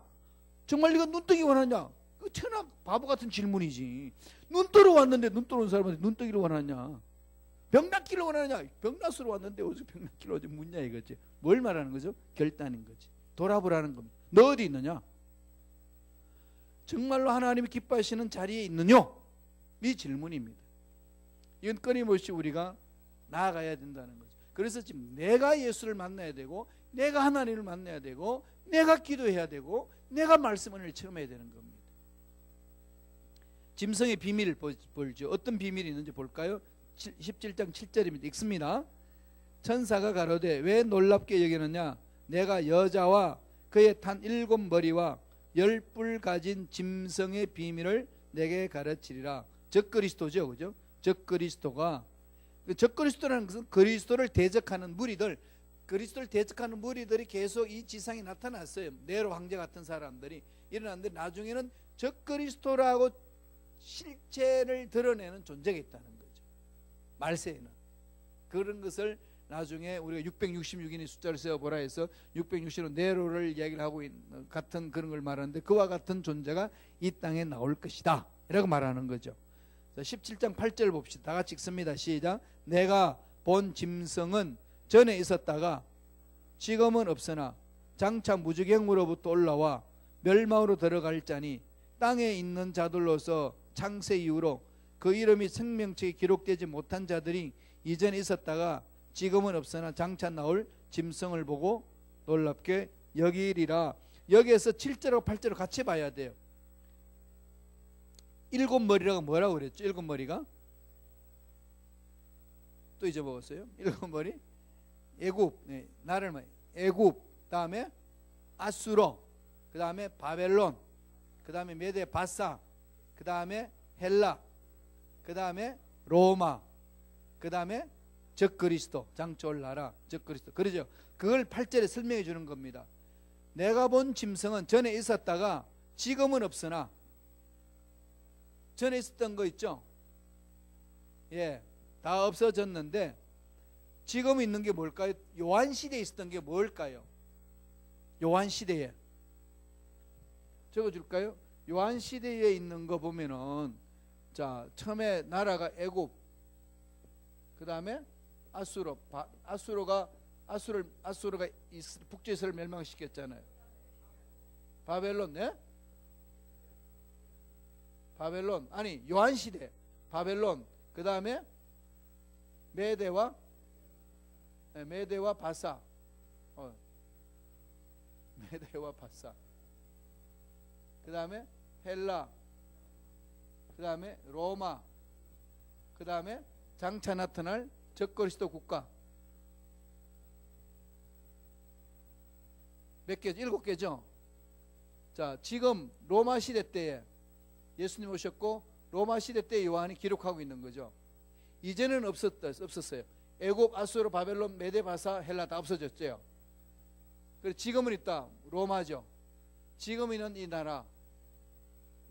정말 네가 눈뜨기 원하냐? 그 천하 바보 같은 질문이지. 눈 뜨러 왔는데 눈 뜨러 온 사람한테 눈 뜨기를 원하냐? 병 낫기를 원하느냐? 병 낫으러 왔는데 어디서 병 낫기를 어디 묻냐 이거지. 뭘 말하는 거죠? 결단인 거지. 돌아보라는 겁니다. 너 어디 있느냐? 정말로 하나님이 기뻐하시는 자리에 있느냐? 이 질문입니다. 이건 끊임없이 우리가 나아가야 된다는 거죠. 그래서 지금 내가 예수를 만나야 되고, 내가 하나님을 만나야 되고, 내가 기도해야 되고, 내가 말씀을 체험해야 되는 겁니다. 짐승의 비밀을 보죠. 어떤 비밀이 있는지 볼까요? 17장 7절입니다. 읽습니다. 천사가 가로되 왜 놀랍게 여기느냐? 내가 여자와 그의 탄 7머리와 10뿔 가진 짐승의 비밀을 내게 가르치리라. 적그리스도죠, 그죠? 적그리스도가, 적그리스도라는 것은 그리스도를 대적하는 무리들, 그리스도를 대적하는 무리들이 계속 이 지상에 나타났어요. 네로 황제 같은 사람들이 일어났는데 나중에는 적그리스도라고 실체를 드러내는 존재가 있다는 거죠. 말세에는 그런 것을 나중에 우리가 666인의 숫자를 세어보라 해서 666은 네로를 이야기를 하고 있는 같은 그런 걸 말하는데, 그와 같은 존재가 이 땅에 나올 것이다 이라고 말하는 거죠. 17장 8절 봅시다. 다 같이 읽습니다. 시작. 내가 본 짐승은 전에 있었다가 지금은 없으나 장차 무지갱으로부터 올라와 멸망으로 들어갈 자니 땅에 있는 자들로서 창세 이후로 그 이름이 생명책에 기록되지 못한 자들이 이전에 있었다가 지금은 없으나 장차 나올 짐승을 보고 놀랍게 여기리라. 여기에서 7절하고 8절을 같이 봐야 돼요. 일곱 머리라고 뭐라고 그랬죠? 일곱 머리가 또 잊어먹었어요. 일곱 머리 애굽, 네, 나를 말 애굽, 다음에 아수로, 그 다음에 바벨론, 그 다음에 메데 바사, 그 다음에 헬라, 그 다음에 로마, 그 다음에 적그리스도, 장차 올 나라 적그리스도. 그러죠. 그걸 8절에 설명해 주는 겁니다. 내가 본 짐승은 전에 있었다가 지금은 없으나, 전에 있었던 거 있죠? 예, 다 없어졌는데 지금 있는 게 뭘까요? 요한 시대에 있었던 게 뭘까요? 요한 시대에 적어줄까요? 요한 시대에 있는 거 보면은, 자, 처음에 나라가 애굽, 그 다음에 아수로가 북지에서를 멸망시켰잖아요. 바벨론, 네? 바벨론, 아니 요한 시대 바벨론, 그 다음에 메대와 바사, 메대와 바사, 그 다음에 헬라, 그 다음에 로마, 그 다음에 장차 나타날 적그리스도 국가. 몇 개죠? 7개죠. 자, 지금 로마 시대 때에 예수님 오셨고 로마 시대 때 요한이 기록하고 있는 거죠. 이제는 없었어요. 애굽, 아수르, 바벨론, 메데, 바사, 헬라 다 없어졌죠. 그래서 지금은 있다. 로마죠. 지금 있는 이 나라,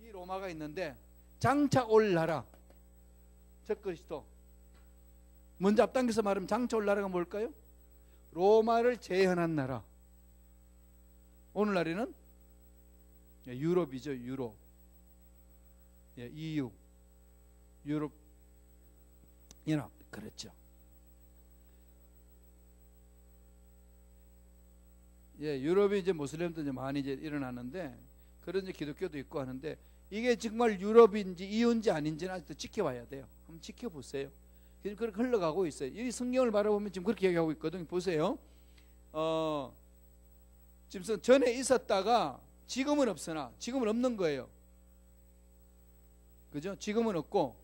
이 로마가 있는데 장차 올 나라 적그리스도. 먼저 앞당겨서 말하면 장차 올 나라가 뭘까요? 로마를 재현한 나라. 오늘날에는 유럽이죠. 유럽. 예, EU, 유럽 연합. 그렇죠. 예, 유럽이 이제 모슬렘도 이제 많이 이제 일어나는데, 그런 이제 기독교도 있고 하는데, 이게 정말 유럽인지 EU인지 아닌지는 아직도 지켜봐야 돼요. 한번 지켜보세요. 지금 그렇게 흘러가고 있어요. 이 성경을 바라보면 지금 그렇게 얘기하고 있거든요. 보세요. 지금 전에 있었다가 지금은 없으나, 지금은 없는 거예요. 그죠? 지금은 없고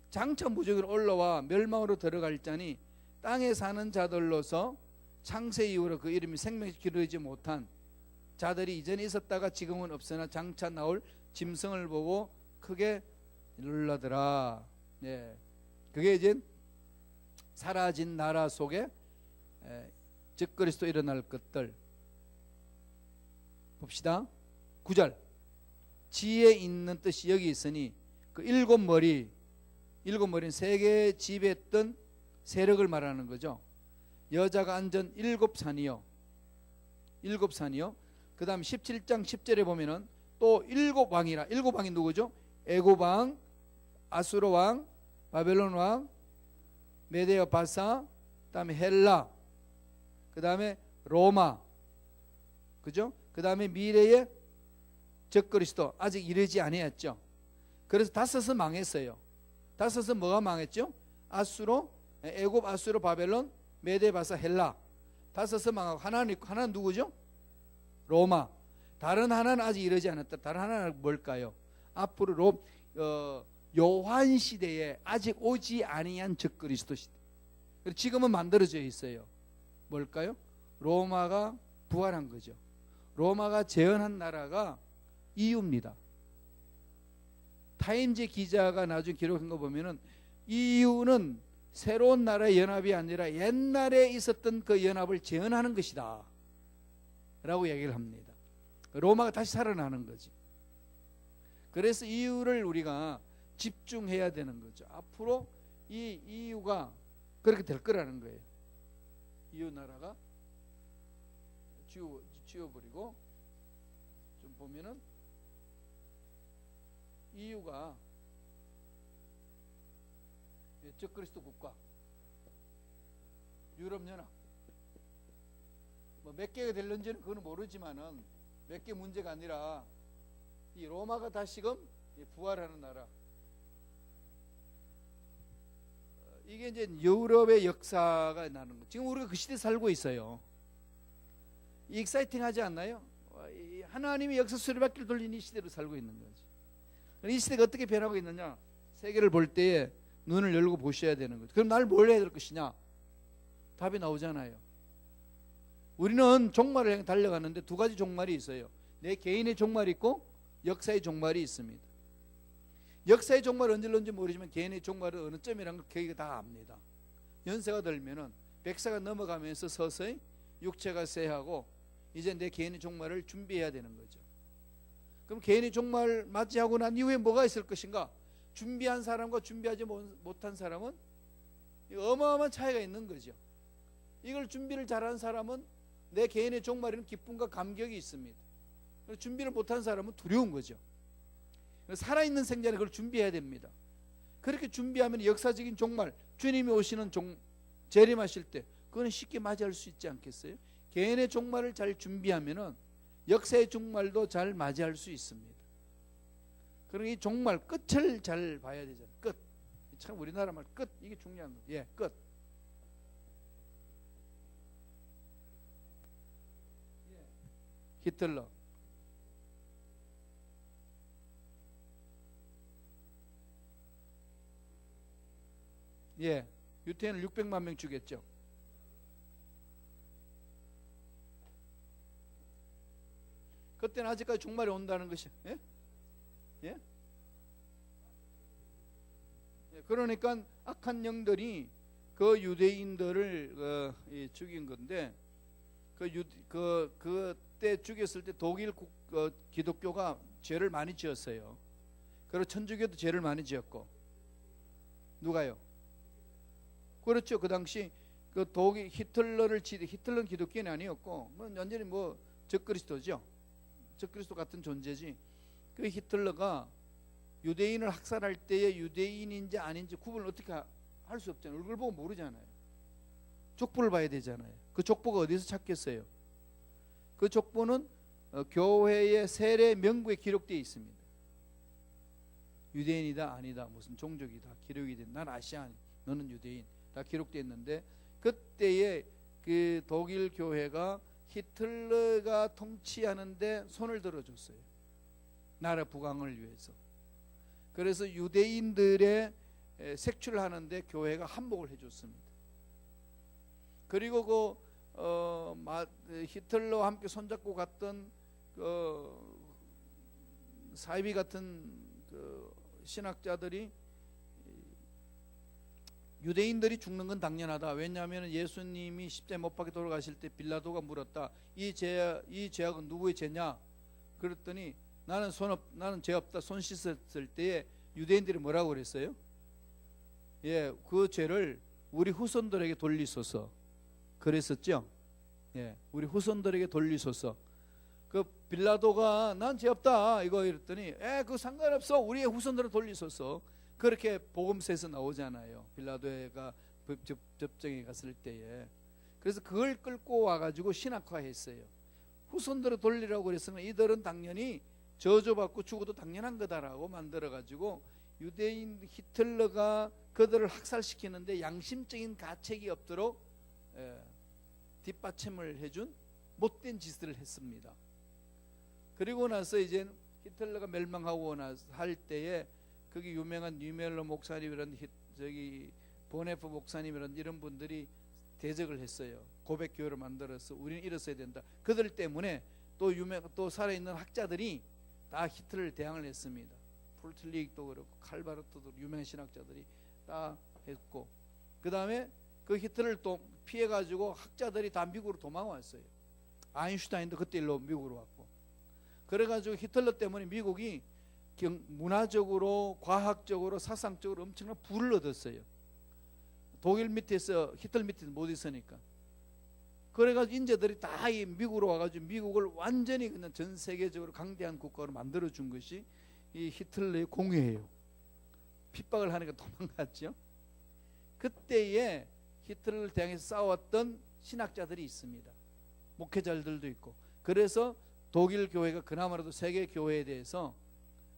장차 무적으로 올라와 멸망으로 들어갈 자니 땅에 사는 자들로서 창세 이후로 그 이름이 생명이 기르지 못한 자들이 이전에 있었다가 지금은 없으나 장차 나올 짐승을 보고 크게 놀라더라. 예, 그게 이제 사라진 나라 속에 적그리스도 일어날 것들. 봅시다. 9절. 지혜 있는 뜻이 여기 있으니 그 일곱 머리는 세계에 지배했던 세력을 말하는 거죠. 여자가 앉은 일곱 산이요. 그 다음 17장 10절에 보면은 또 일곱 왕이라. 일곱 왕이 누구죠? 애굽 왕, 아수르 왕, 바벨론 왕, 메데와 바사, 그 다음에 헬라, 그 다음에 로마, 그죠? 그 다음에 미래의 적그리스도. 아직 이르지 아니했죠. 그래서 다섯은 망했어요. 다섯은 뭐가 망했죠? 애굽, 아수르, 바벨론, 메데, 바사, 헬라. 다섯은 망하고 하나는 있고, 하나는 누구죠? 로마. 다른 하나는 아직 이르지 않았다. 다른 하나는 뭘까요? 앞으로 요한 시대에 아직 오지 아니한 적그리스도 시대. 지금은 만들어져 있어요. 뭘까요? 로마가 부활한 거죠. 로마가 재현한 나라가 EU입니다. 타임즈 기자가 나중에 기록한 거 보면은 EU는 새로운 나라의 연합이 아니라 옛날에 있었던 그 연합을 재현하는 것이다 라고 얘기를 합니다. 로마가 다시 살아나는 거지. 그래서 EU를 우리가 집중해야 되는 거죠. 앞으로 이 EU가 그렇게 될 거라는 거예요. EU 나라가 지워버리고, 좀 보면은 EU가 적그리스도 국가, 유럽연합, 뭐 몇 개가 될런지는 그건 모르지만은 몇 개 문제가 아니라 이 로마가 다시금 부활하는 나라. 이게 이제 유럽의 역사가 나는 거. 지금 우리가 그 시대에 살고 있어요. 익사이팅하지 않나요? 하나님이 역사 수레바퀴를 돌린 이 시대로 살고 있는 거지. 이 시대가 어떻게 변하고 있느냐? 세계를 볼 때에 눈을 열고 보셔야 되는 거죠. 그럼 날 뭘 해야 될 것이냐? 답이 나오잖아요. 우리는 종말을 향해 달려가는데 두 가지 종말이 있어요. 내 개인의 종말이 있고 역사의 종말이 있습니다. 역사의 종말은 언제 올는지 모르지만 개인의 종말은 어느 점이라는 걸 거기가 다 압니다. 연세가 들면은 100세가 넘어가면서 서서히 육체가 쇠하고 이제 내 개인의 종말을 준비해야 되는 거죠. 그럼 개인의 종말 맞이하고 난 이후에 뭐가 있을 것인가? 준비한 사람과 준비하지 못한 사람은 어마어마한 차이가 있는 거죠. 이걸 준비를 잘한 사람은 내 개인의 종말에는 기쁨과 감격이 있습니다. 준비를 못한 사람은 두려운 거죠. 살아있는 생전에 그걸 준비해야 됩니다. 그렇게 준비하면 역사적인 종말, 주님이 오시는 재림하실 때 그거는 쉽게 맞이할 수 있지 않겠어요? 개인의 종말을 잘 준비하면은 역사의 종말도 잘 맞이할 수 있습니다. 그러니 이 종말 끝을 잘 봐야 되잖아요. 끝. 참 우리나라 말 끝, 이게 중요한 거예요. 예, 끝. 히틀러. 예, 유태인을 600만 명 죽였죠. 그때는 아직까지 종말이 온다는 것이, 예? 예? 예, 그러니까 악한 영들이 그 유대인들을 죽인 건데, 그때 죽였을 때 독일 기독교가 죄를 많이 지었어요. 그리고 천주교도 죄를 많이 지었고. 누가요? 그렇죠. 그 당시 그 독일 히틀러는 기독교인이 아니었고 완전히 적그리스도죠. 적그리스도 같은 존재지. 그 히틀러가 유대인을 학살할 때에 유대인인지 아닌지 구분을 어떻게 할 수 없잖아요. 얼굴 보고 모르잖아요. 족보를 봐야 되잖아요. 그 족보가 어디서 찾겠어요? 그 족보는 교회의 세례 명부에 기록되어 있습니다. 유대인이다 아니다 무슨 종족이다 기록이 된, 난 아시안, 너는 유대인, 다 기록되어 있는데 그때의 그 독일 교회가 히틀러가 통치하는데 손을 들어줬어요. 나라 부강을 위해서. 그래서 유대인들의 색출하는데 교회가 한몫을 해줬습니다. 그리고 히틀러와 함께 손잡고 갔던 사이비 같은 신학자들이 유대인들이 죽는 건 당연하다. 왜냐하면 예수님이 십자가에 못 박혀 돌아가실 때 빌라도가 물었다. 이 죄악은 누구의 죄냐? 그랬더니 나는 죄 없다. 손 씻었을 때에 유대인들이 뭐라고 그랬어요? 예, 그 죄를 우리 후손들에게 돌리소서. 그랬었죠. 예, 우리 후손들에게 돌리소서. 그 빌라도가 난 죄 없다 이거 이랬더니 그거 상관없어. 우리의 후손들을 돌리소서. 그렇게 복음서에서 나오잖아요. 빌라도가 법정에 갔을 때에. 그래서 그걸 끌고 와가지고 신학화했어요. 후손들을 돌리라고 그랬으면 이들은 당연히 저주받고 죽어도 당연한 거다라고 만들어가지고 유대인 히틀러가 그들을 학살시키는데 양심적인 가책이 없도록 뒷받침을 해준 못된 짓을 했습니다. 그리고 나서 이제 히틀러가 멸망하고 나서 할 때에 거기 유명한 뉴멜러 목사님이란 보네프 목사님이란 이런 분들이 대적을 했어요. 고백 교회를 만들어서 우리는 이랬어야 된다. 그들 때문에 또 살아있는 학자들이 다 히틀러를 대항을 했습니다. 풀틀릭도 그렇고 칼바르트도 유명한 신학자들이 다 했고, 그 다음에 그 히틀러를 또 피해가지고 학자들이 다 미국으로 도망왔어요. 아인슈타인도 그때 일로 미국으로 왔고. 그래가지고 히틀러 때문에 미국이 문화적으로 과학적으로 사상적으로 엄청난 부를 얻었어요. 독일 밑에서 히틀러 밑에서 못 있으니까. 그래가지고 인재들이 다 이 미국으로 와가지고 미국을 완전히 그냥 전 세계적으로 강대한 국가로 만들어준 것이 이 히틀러의 공예예요. 핍박을 하니까 도망갔죠. 그때에 히틀러를 대항해서 싸웠던 신학자들이 있습니다. 목회자들도 있고. 그래서 독일 교회가 그나마라도 세계 교회에 대해서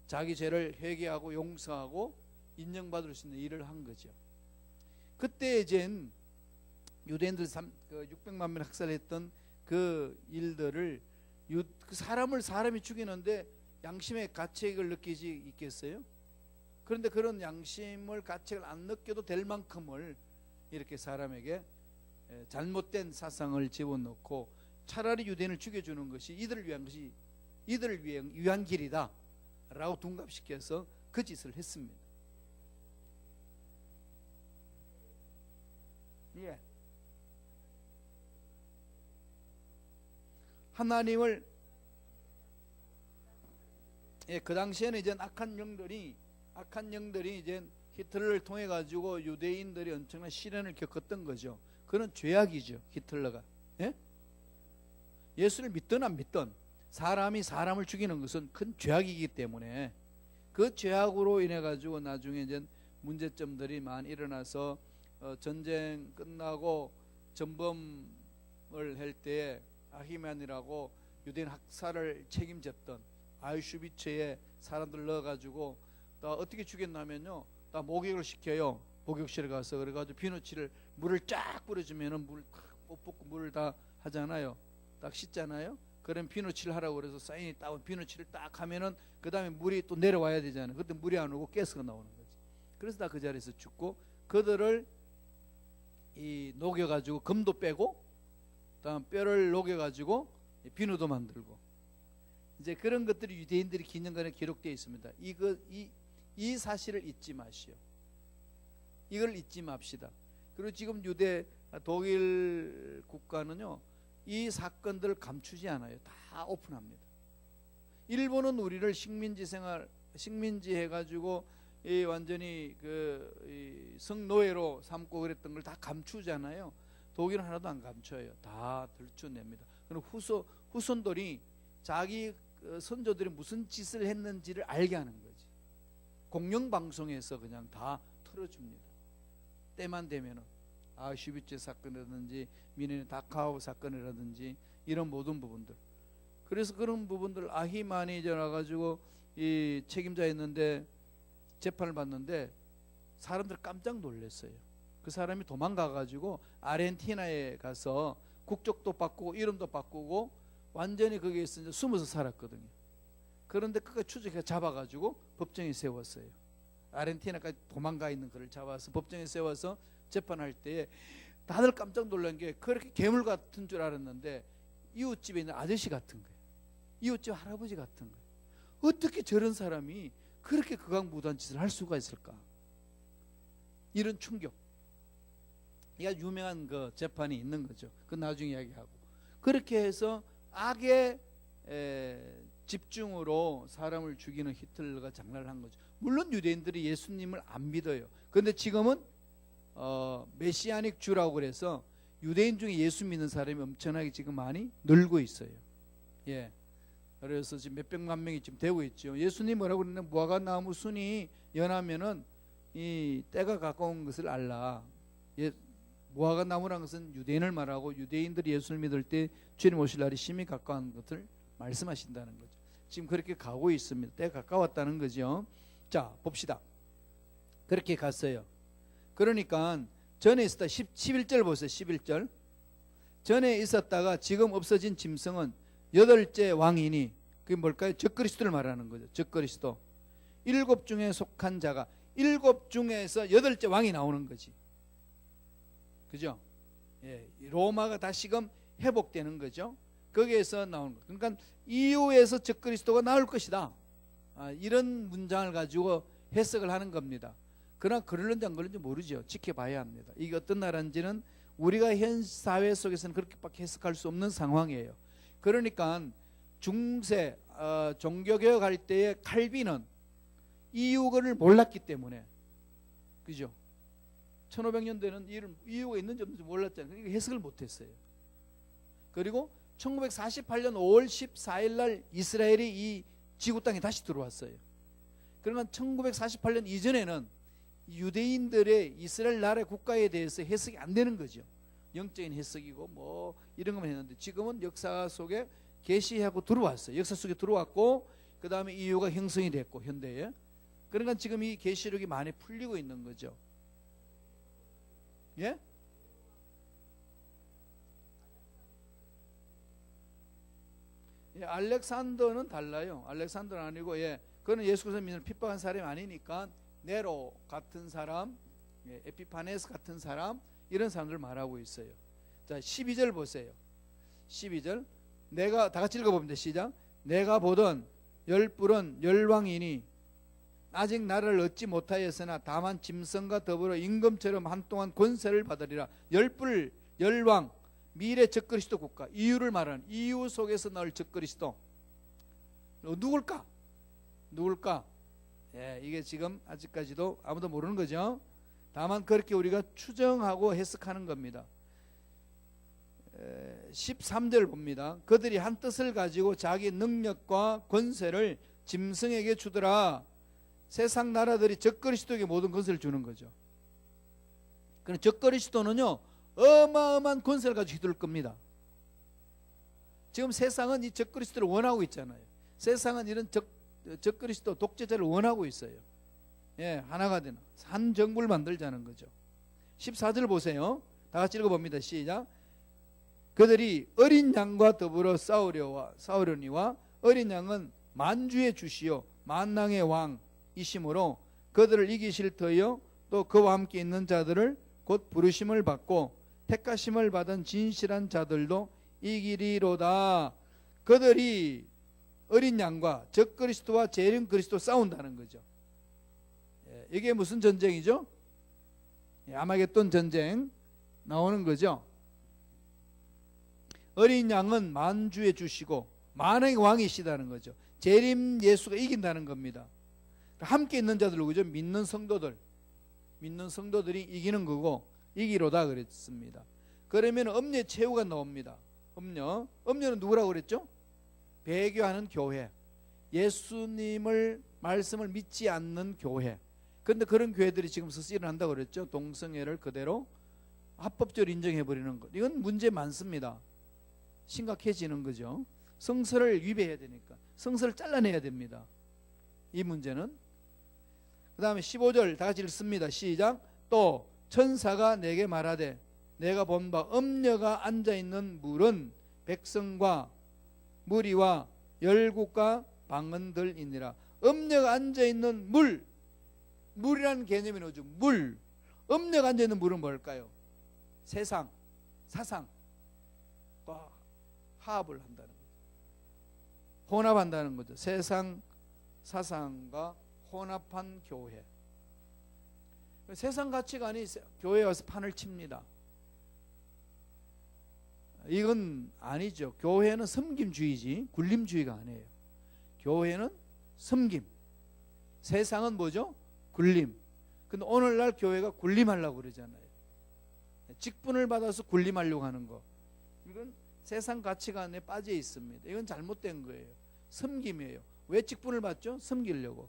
자기 죄를 회개하고 용서하고 인정받을 수 있는 일을 한 거죠. 그때 이젠 유대인들 600만 명 학살했던 그 일들을 그 사람이 죽이는데 양심의 가책을 느끼지 있겠어요? 그런데 그런 양심을 가책을 안 느껴도 될 만큼을 이렇게 사람에게 잘못된 사상을 집어넣고 차라리 유대인을 죽여주는 것이 이들을 위한 길이다 라고 둔갑시켜서 그 짓을 했습니다. 예. 하나님을 그 당시에는 이제 악한 영들이 이제 히틀러를 통해 가지고 유대인들이 엄청난 시련을 겪었던 거죠. 그런 죄악이죠. 히틀러가. 예? 예수를 믿든 안 믿든 사람이 사람을 죽이는 것은 큰 죄악이기 때문에 그 죄악으로 인해 가지고 나중에 이제 문제점들이 많이 일어나서 전쟁 끝나고 전범을 할 때에 아히만이라고 유대인 학살을 책임졌던 아우슈비츠에 사람들 넣어가지고 다 어떻게 죽였냐면요, 다 목욕을 시켜요. 목욕실에 가서. 그래가지고 비누칠을 물을 쫙 뿌려주면은 물을 탁 붓고 물을 다 하잖아요. 딱 씻잖아요. 그럼 비누칠 하라고 그래서 사인이 따온 비누칠을 딱 하면은 그 다음에 물이 또 내려와야 되잖아요. 그때 물이 안 오고 가스가 나오는 거지. 그래서 다 그 자리에서 죽고, 그들을 녹여가지고 금도 빼고, 다음 뼈를 녹여가지고 비누도 만들고, 이제 그런 것들이 유대인들이 기념관에 기록되어 있습니다. 이 사실을 잊지 마시오. 이걸 잊지 맙시다. 그리고 지금 독일 국가는요, 이 사건들을 감추지 않아요. 다 오픈합니다. 일본은 우리를 식민지 해가지고 완전히 성노예로 삼고 그랬던 걸 다 감추잖아요. 독일은 하나도 안 감춰요. 다 들춰냅니다. 그럼 후손들이 자기 선조들이 무슨 짓을 했는지를 알게 하는 거지. 공영방송에서 그냥 다 털어줍니다. 때만 되면은 아우슈비츠 사건이라든지 미네르 다카우 사건이라든지 이런 모든 부분들. 그래서 그런 부분들 아히만이 전화가지고 이 책임자였는데 재판을 받는데 사람들 깜짝 놀랐어요. 그 사람이 도망가가지고 아르헨티나에 가서 국적도 바꾸고 이름도 바꾸고 완전히 거기에서 이제 숨어서 살았거든요. 그런데 그가 추적해 잡아가지고 법정에 세웠어요. 아르헨티나까지 도망가 있는 그를 잡아서 법정에 세워서 재판할 때 다들 깜짝 놀란 게 그렇게 괴물 같은 줄 알았는데 이웃집에 있는 아저씨 같은 거예요. 이웃집 할아버지 같은 거예요. 어떻게 저런 사람이 그렇게 극악무도한 짓을 할 수가 있을까? 이런 충격. 이가 유명한 그 재판이 있는 거죠. 그 나중에 이야기하고. 그렇게 해서 악의 집중으로 사람을 죽이는 히틀러가 장난을 한 거죠. 물론 유대인들이 예수님을 안 믿어요. 그런데 지금은 메시아닉 주라고 그래서 유대인 중에 예수 믿는 사람이 엄청나게 지금 많이 늘고 있어요. 예. 그래서 지금 몇백만 명이 지금 되고 있죠. 예수님 뭐라고 그러냐면 무화과나무 순이 연하면은 이 때가 가까운 것을 알라. 무화과나무라는 것은 유대인을 말하고 유대인들이 예수를 믿을 때 주님 오실 날이 심히 가까운 것을 말씀하신다는 거죠. 지금 그렇게 가고 있습니다. 때가 가까웠다는 거죠. 자, 봅시다. 그렇게 갔어요. 그러니까 전에 있었다 11절 보세요. 11절. 전에 있었다가 지금 없어진 짐승은 8째 왕이니, 그게 뭘까요? 적그리스도를 말하는 거죠. 적그리스도. 7 중에 속한 자가 7 중에서 8째 왕이 나오는 거지. 그죠? 예, 로마가 다시금 회복되는 거죠. 거기에서 나오는 거. 그러니까 이후에서 적그리스도가 나올 것이다. 이런 문장을 가지고 해석을 하는 겁니다. 그러나 그럴는지 안 그럴는지 모르죠. 지켜봐야 합니다. 이게 어떤 나라인지는 우리가 현 사회 속에서는 그렇게밖에 해석할 수 없는 상황이에요. 그러니까 중세 종교개혁할 때의 칼빈은 이유를 몰랐기 때문에, 그죠? 1500년대는 이유가 있는지 없는지 몰랐잖아요. 그러니까 해석을 못했어요. 그리고 1948년 5월 14일 날 이스라엘이 이 지구 땅에 다시 들어왔어요. 그러면 1948년 이전에는 유대인들의 이스라엘 나라의 국가에 대해서 해석이 안 되는 거죠. 영적인 해석이고 뭐 이런 것만 했는데 지금은 역사 속에 계시하고 들어왔어요. 역사 속에 들어왔고 그 다음에 이유가 형성이 됐고 현대에. 그러니까 지금 이 계시록이 많이 풀리고 있는 거죠. 예? 예, 알렉산더는 달라요. 알렉산더는 아니고 그는 예수 그리스도 믿는 핍박한 사람이 아니니까 네로 같은 사람, 에피파네스 같은 사람 이런 사람들 말하고 있어요. 자, 12절 보세요. 12절 내가 다 같이 읽어봅니다. 시작. 내가 보던 열불은 열왕이니 아직 나를 얻지 못하였으나 다만 짐승과 더불어 임금처럼 한동안 권세를 받으리라. 열불, 열왕, 미래 적그리스도 국가, 이유를 말하는 이유 속에서 나올 적그리스도 누굴까? 이게 지금 아직까지도 아무도 모르는 거죠. 다만 그렇게 우리가 추정하고 해석하는 겁니다. 13절 봅니다. 그들이 한 뜻을 가지고 자기 능력과 권세를 짐승에게 주더라. 세상 나라들이 적그리스도에게 모든 것을 주는 거죠. 그럼 적그리스도는요 어마어마한 권세를 가지고 휘둘 겁니다. 지금 세상은 이 적그리스도를 원하고 있잖아요. 세상은 이런 적그리스도 독재자를 원하고 있어요. 하나가 되는 한 정부를 만들자는 거죠. 14절 보세요. 다 같이 읽어봅니다. 시작. 그들이 어린 양과 더불어 싸우려니와 어린 양은 만주의 주시요 만왕의 왕이시므로 그들을 이기실 터이요 또 그와 함께 있는 자들을 곧 부르심을 받고 택하심을 받은 진실한 자들도 이기리로다. 그들이 어린 양과 적그리스도와 재림 그리스도 싸운다는 거죠. 이게 무슨 전쟁이죠? 아마겟돈 전쟁 나오는 거죠. 어린 양은 만주의 주시고 만왕의 왕이시다는 거죠. 재림 예수가 이긴다는 겁니다. 함께 있는 자들 그죠? 믿는 성도들이 이기는 거고 이기로다 그랬습니다. 그러면 엄녀 최후가 나옵니다. 엄녀는 누구라고 그랬죠? 배교하는 교회, 예수님을 말씀을 믿지 않는 교회. 그런데 그런 교회들이 지금 서서 일어난다고 그랬죠. 동성애를 그대로 합법적으로 인정해버리는 것. 이건 문제 많습니다. 심각해지는 거죠. 성서를 위배해야 되니까 성서를 잘라내야 됩니다. 이 문제는. 그 다음에 15절 다 같이 읽습니다. 시작. 또 천사가 내게 말하되 내가 본 바 엄녀가 앉아있는 물은 백성과 무리와 열국과 방언들이니라. 엄녀가 앉아있는 물이라는 개념이 뭐죠? 물. 엄녀가 앉아있는 물은 뭘까요? 세상, 사상과 화합을 한다는 거죠. 혼합한다는 거죠. 세상, 사상과 혼합한 교회. 세상 가치관이 교회에 와서 판을 칩니다. 이건 아니죠. 교회는 섬김주의지 굴림주의가 아니에요. 교회는 섬김. 세상은 뭐죠? 굴림. 근데 오늘날 교회가 굴림하려고 그러잖아요. 직분을 받아서 굴림하려고 하는 거. 이건 세상 가치관에 빠져 있습니다. 이건 잘못된 거예요. 섬김이에요. 왜 직분을 받죠? 섬기려고.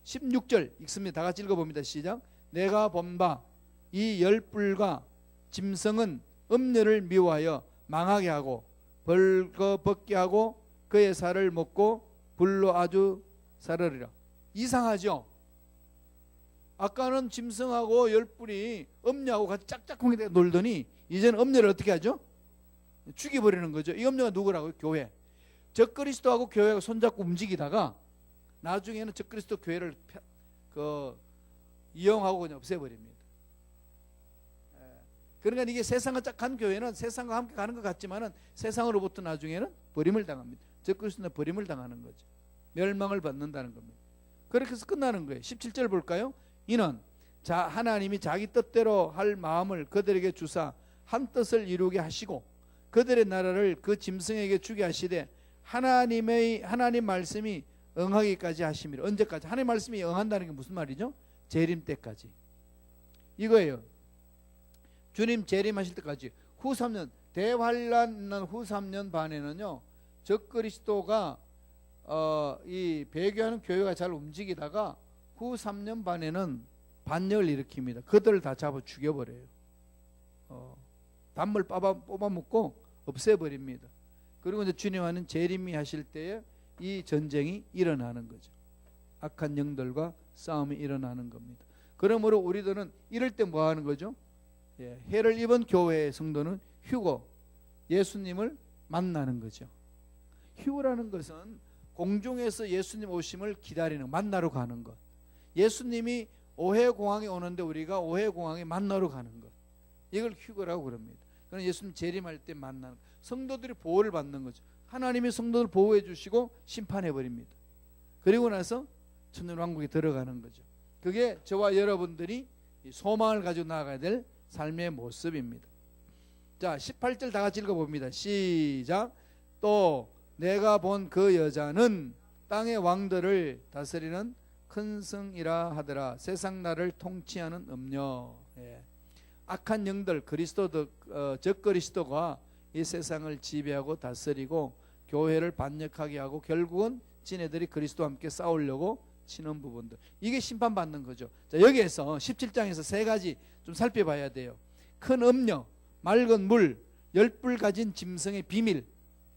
16절 읽습니다. 다 같이 읽어봅니다. 시작. 내가 본 바 이 열불과 짐승은 엄녀를 미워하여 망하게 하고 벌거벗게 하고 그의 살을 먹고 불로 아주 사르리라. 이상하죠? 아까는 짐승하고 열불이 엄녀하고 같이 짝짝꿍이 놀더니 이제는 엄녀를 어떻게 하죠? 죽여버리는 거죠. 이 엄녀가 누구라고요? 교회. 적그리스도하고 교회가 손잡고 움직이다가 나중에는 적그리스도 교회를 이용하고 그냥 없애버립니다. 그러니까 이게 세상과 짝한 교회는 세상과 함께 가는 것 같지만은 세상으로부터 나중에는 버림을 당합니다. 적그리스도는 버림을 당하는 거죠. 멸망을 받는다는 겁니다. 그렇게 해서 끝나는 거예요. 17절 볼까요? 이는 하나님이 자기 뜻대로 할 마음을 그들에게 주사 한 뜻을 이루게 하시고 그들의 나라를 그 짐승에게 주게 하시되 하나님 말씀이 응하기까지 하심이라. 언제까지? 하나님 말씀이 응한다는 게 무슨 말이죠? 재림 때까지. 이거예요. 주님 재림하실 때까지. 후 3년 대환란 난 후 3년 반에는요 적그리스도가 이 배교하는 교회가 잘 움직이다가 후 3년 반에는 반역을 일으킵니다. 그들을 다 잡아 죽여버려요. 단물 뽑아 먹고 없애버립니다. 그리고 이제 주님과는 재림이 하실 때에 이 전쟁이 일어나는 거죠. 악한 영들과 싸움이 일어나는 겁니다. 그러므로 우리들은 이럴 때 뭐 하는 거죠? 해를 입은 교회의 성도는 휴거, 예수님을 만나는 거죠. 휴거라는 것은 공중에서 예수님 오심을 기다리는, 만나러 가는 것. 예수님이 오해공항에 오는데 우리가 오해공항에 만나러 가는 것. 이걸 휴거라고 그럽니다. 그건 예수님 재림할 때 만나는 것. 성도들이 보호를 받는 거죠. 하나님이 성도를 보호해 주시고 심판해 버립니다. 그리고 나서 천년왕국에 들어가는 거죠. 그게 저와 여러분들이 소망을 가지고 나아가야 될 삶의 모습입니다. 자, 18절 다 같이 읽어봅니다. 시작. 또 내가 본 그 여자는 땅의 왕들을 다스리는 큰 성이라 하더라. 세상 나를 통치하는 음녀. 악한 영들, 적그리스도가 이 세상을 지배하고 다스리고 교회를 반역하게 하고 결국은 지네들이 그리스도와 함께 싸우려고 치는 부분들, 이게 심판받는 거죠. 자, 여기에서 17장에서 세 가지 좀 살펴봐야 돼요. 큰 음녀, 맑은 물, 열불 가진 짐승의 비밀,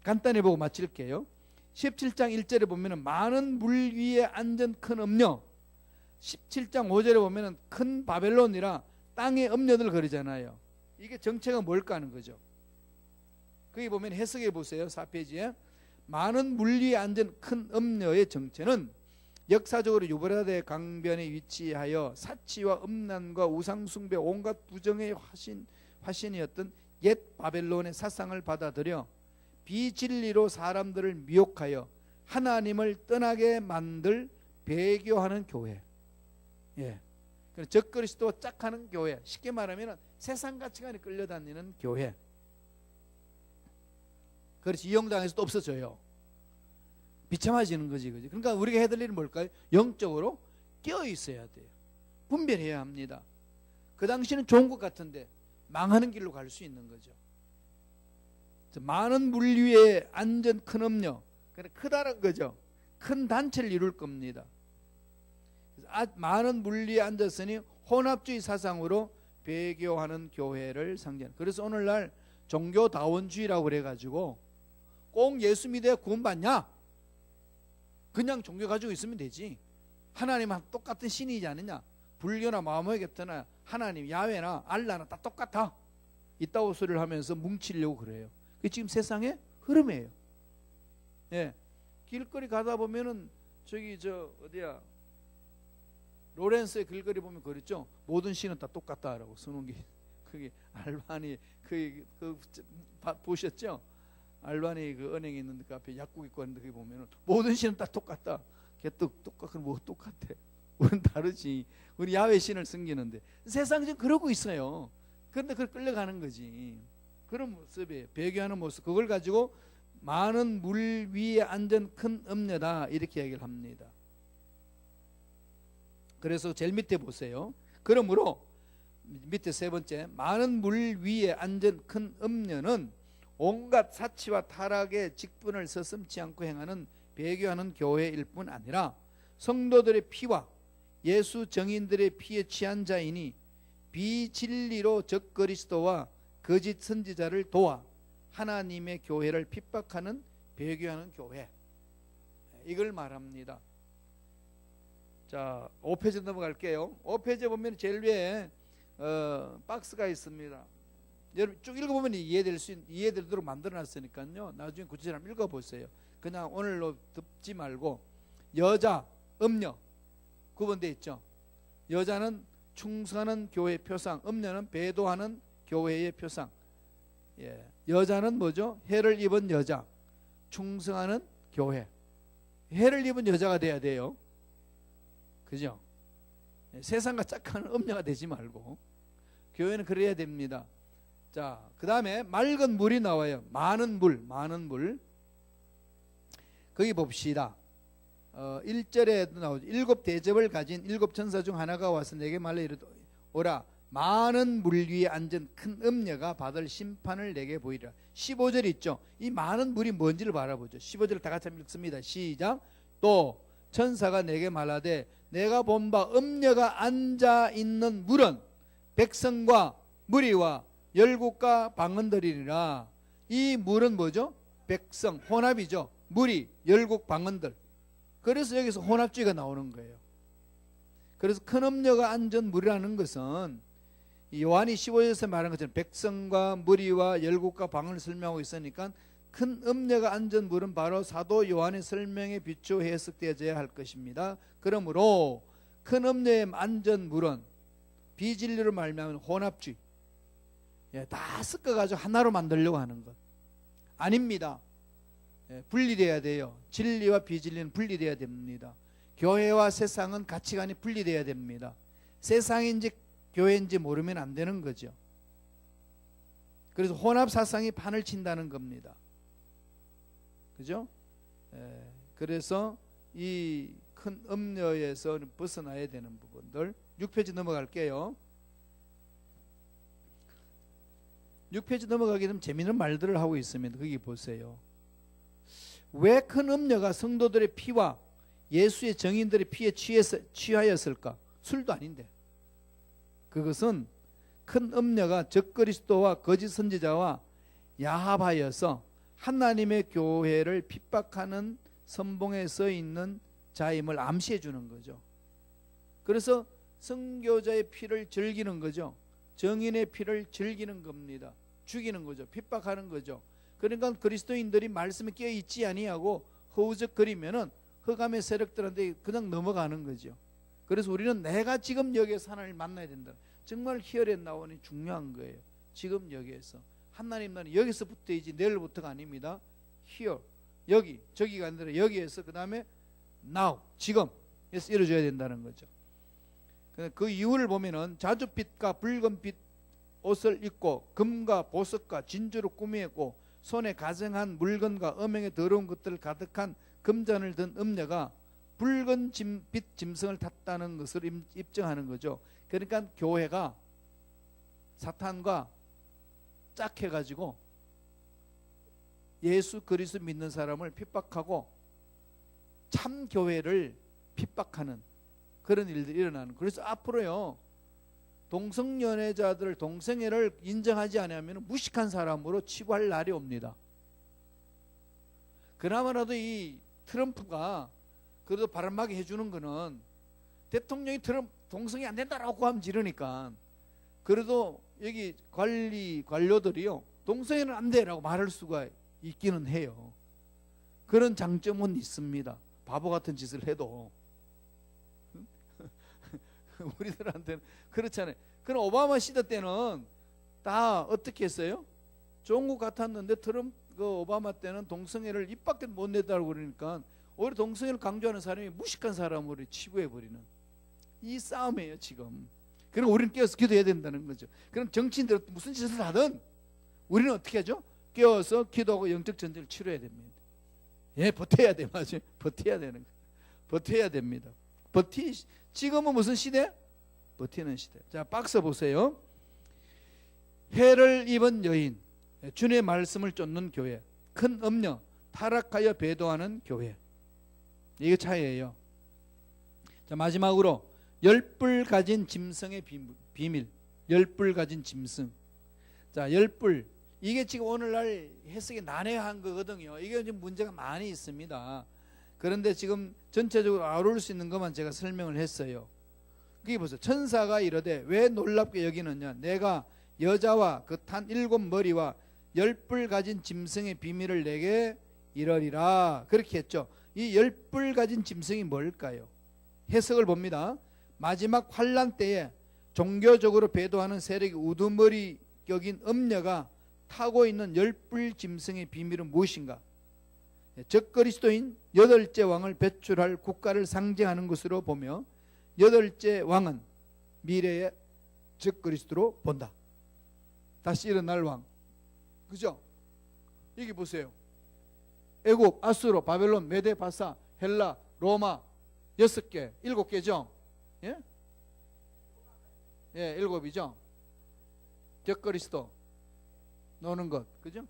간단히 보고 마칠게요. 17장 1절에 보면 많은 물 위에 앉은 큰 음녀, 17장 5절에 보면 큰 바벨론이라 땅의 음녀들 그러잖아요. 이게 정체가 뭘까 하는 거죠. 거기 보면 해석해 보세요. 4페이지에 많은 물 위에 앉은 큰 음녀의 정체는 역사적으로 유브라데 강변에 위치하여 사치와 음란과 우상숭배 온갖 부정의 화신이었던 옛 바벨론의 사상을 받아들여 비진리로 사람들을 미혹하여 하나님을 떠나게 만들 배교하는 교회. 적그리스도와 짝하는 교회. 쉽게 말하면 세상 가치관에 끌려다니는 교회. 그렇지, 이용당해서 또 없어져요. 비참해지는 거지. 그러니까 우리가 해야 될 일은 뭘까요? 영적으로 깨어 있어야 돼요. 분별해야 합니다. 그 당시는 좋은 것 같은데 망하는 길로 갈 수 있는 거죠. 많은 물 위에 앉은 큰 음녀, 크다는 거죠. 큰 단체를 이룰 겁니다. 많은 물 위에 앉았으니 혼합주의 사상으로 배교하는 교회를 상징하는. 그래서 오늘날 종교다원주의라고 그래가지고 꼭 예수 믿어야 구원받냐? 그냥 종교 가지고 있으면 되지. 하나님은 똑같은 신이지 않느냐? 불교나 마호메트나 하나님, 야훼나 알라나 다 똑같아. 이따구 소리를 하면서 뭉치려고 그래요. 그게 지금 세상의 흐름이에요. 길거리 가다 보면은 저기 어디야, 로렌스의 길거리 보면 그랬죠. 모든 신은 다 똑같다라고 쓰는 게, 그게 알바니 보셨죠? 알바니 그 은행에 있는 그 앞에 약국 있고 하는데 거기 보면은 모든 신은 다 똑같다. 개떡 똑같은 뭐 똑같아. 우리는 다르지. 우리 야훼 신을 섬기는데 세상 지금 그러고 있어요. 그런데 그걸 끌려가는 거지. 그런 모습이에요. 배교하는 모습. 그걸 가지고 많은 물 위에 앉은 큰 음녀다 이렇게 얘기를 합니다. 그래서 제일 밑에 보세요. 그러므로 밑에 세 번째, 많은 물 위에 앉은 큰 음녀는 온갖 사치와 타락의 직분을 서슴지 않고 행하는 배교하는 교회일 뿐 아니라 성도들의 피와 예수 정인들의 피에 취한 자이니 비진리로 적그리스도와 거짓 선지자를 도와 하나님의 교회를 핍박하는 배교하는 교회, 이걸 말합니다. 자, 5페이지 넘어갈게요. 5페이지에 보면 제일 위에 박스가 있습니다. 여러분 쭉 읽어보면 이해되도록 만들어놨으니까요. 나중에 구체적으로 한번 읽어보세요. 그냥 오늘로 듣지 말고. 여자, 음녀 구분되어 있죠. 여자는 충성하는 교회의 표상, 음녀는 배도하는 교회의 표상. 여자는 뭐죠? 해를 입은 여자, 충성하는 교회. 해를 입은 여자가 돼야 돼요. 그죠? 세상과 짝하는 음녀가 되지 말고 교회는 그래야 됩니다. 자, 그 다음에 맑은 물이 나와요. 많은 물. 거기 봅시다. 1절에도 나오죠. 7 대접을 가진 7 천사 중 하나가 와서 내게 말로 이르오라. 많은 물 위에 앉은 큰 음녀가 받을 심판을 내게 보이리라. 15절 있죠. 이 많은 물이 뭔지를 바라보죠. 15절을 다 같이 한번 읽습니다. 시작. 또 천사가 내게 말하되 내가 본 바 음녀가 앉아 있는 물은 백성과 무리와 열국과 방언들이니라. 이 물은 뭐죠? 백성, 혼합이죠. 물이 열국 방언들. 그래서 여기서 혼합주의가 나오는 거예요. 그래서 큰 음녀가 앉은 물이라는 것은 요한이 15절에서 말한 것처럼 백성과 무리와 열국과 방언을 설명하고 있으니까 큰 음녀가 앉은 물은 바로 사도 요한의 설명에 비추어 해석되어져야 할 것입니다. 그러므로 큰 음녀에 앉은 물은 비진리로 말하면 혼합주의, 다 섞어가지고 하나로 만들려고 하는 것 아닙니다. 분리돼야 돼요. 진리와 비진리는 분리돼야 됩니다. 교회와 세상은 가치관이 분리돼야 됩니다. 세상인지 교회인지 모르면 안 되는 거죠. 그래서 혼합 사상이 판을 친다는 겁니다. 그죠? 그래서 이 큰 음녀에서 벗어나야 되는 부분들 6페이지 넘어갈게요. 6페이지 넘어가게 되면 재미있는 말들을 하고 있습니다. 거기 보세요. 왜 큰 음녀가 성도들의 피와 예수의 정인들의 피에 취하였을까? 술도 아닌데. 그것은 큰 음녀가 적그리스도와 거짓 선지자와 야합하여서 하나님의 교회를 핍박하는 선봉에 서 있는 자임을 암시해 주는 거죠. 그래서 선교자의 피를 즐기는 거죠. 정인의 피를 즐기는 겁니다. 죽이는 거죠. 핍박하는 거죠. 그러니까 그리스도인들이 말씀에 끼어 있지 아니하고 허우적거리면은 흑암의 세력들한테 그냥 넘어가는 거죠. 그래서 우리는 내가 지금 여기에서 하나님을 만나야 된다. 정말 히어에 나오니 중요한 거예요. 지금 여기에서 하나님 나는 여기서부터이지 내일부터가 아닙니다. here 여기 저기가 아니라 여기에서 그 다음에 now 지금에서 이루어져야 된다는 거죠. 그 이유를 보면은 자줏빛과 붉은빛 옷을 입고 금과 보석과 진주로 꾸미었고 손에 가정한 물건과 음행의 더러운 것들 가득한 금잔을 든 음녀가 붉은 빛 짐승을 탔다는 것을 입증하는 거죠. 그러니까 교회가 사탄과 짝해가지고 예수 그리스도 믿는 사람을 핍박하고 참 교회를 핍박하는 그런 일들이 일어나는. 그래서 앞으로요 동성연애자들을 동성애를 인정하지 않으면 무식한 사람으로 취급할 날이 옵니다. 그나마라도 이 트럼프가 그래도 바람막이 해주는 거는 대통령이 동성애 안 된다라고 하면 지르니까 그래도 여기 관료들이요 동성애는 안 돼라고 말할 수가 있기는 해요. 그런 장점은 있습니다. 바보 같은 짓을 해도 우리들한테는 그렇잖아요. 그럼 오바마 시대 때는 다 어떻게 했어요? 좋은 것 같았는데 그 오바마 때는 동성애를 입 밖에 못 내다고 그러니까 오히려 동성애를 강조하는 사람이 무식한 사람으로 치부해버리는 이 싸움이에요 지금. 그럼 우리는 깨어서 기도해야 된다는 거죠. 그럼 정치인들 무슨 짓을 하든 우리는 어떻게 하죠? 깨어서 기도하고 영적 전쟁을 치러야 됩니다. 버텨야 돼. 맞아요. 버텨야 되는 거예요. 버텨야 됩니다. 지금은 무슨 시대? 버티는 시대. 자, 박스 보세요. 해를 입은 여인, 주님의 말씀을 쫓는 교회, 큰 음녀, 타락하여 배도하는 교회. 이게 차이예요. 자, 마지막으로 열뿔 가진 짐승의 비밀. 열뿔 가진 짐승. 자, 열뿔. 이게 지금 오늘날 해석이 난해한 거거든요. 이게 좀 문제가 많이 있습니다. 그런데 지금 전체적으로 아우를 수 있는 것만 제가 설명을 했어요. 그게 보세요. 천사가 이르되 왜 놀랍게 여기느냐. 내가 여자와 그 탄 7머리와 10뿔 가진 짐승의 비밀을 내게 이르리라. 그렇게 했죠. 이 10뿔 가진 짐승이 뭘까요? 해석을 봅니다. 마지막 환란 때에 종교적으로 배도하는 세력이 우두머리 격인 음녀가 타고 있는 10뿔 짐승의 비밀은 무엇인가? 적그리스도인 8째 왕을 배출할 국가를 상징하는 것으로 보며 8째 왕은 미래의 적그리스도로 본다. 다시 일어날 왕. 그죠? 여기 보세요. 애국, 아수르, 바벨론, 메데, 바사, 헬라, 로마 6개, 7개죠? 예? 예, 7이죠? 적그리스도 노는 것. 그죠?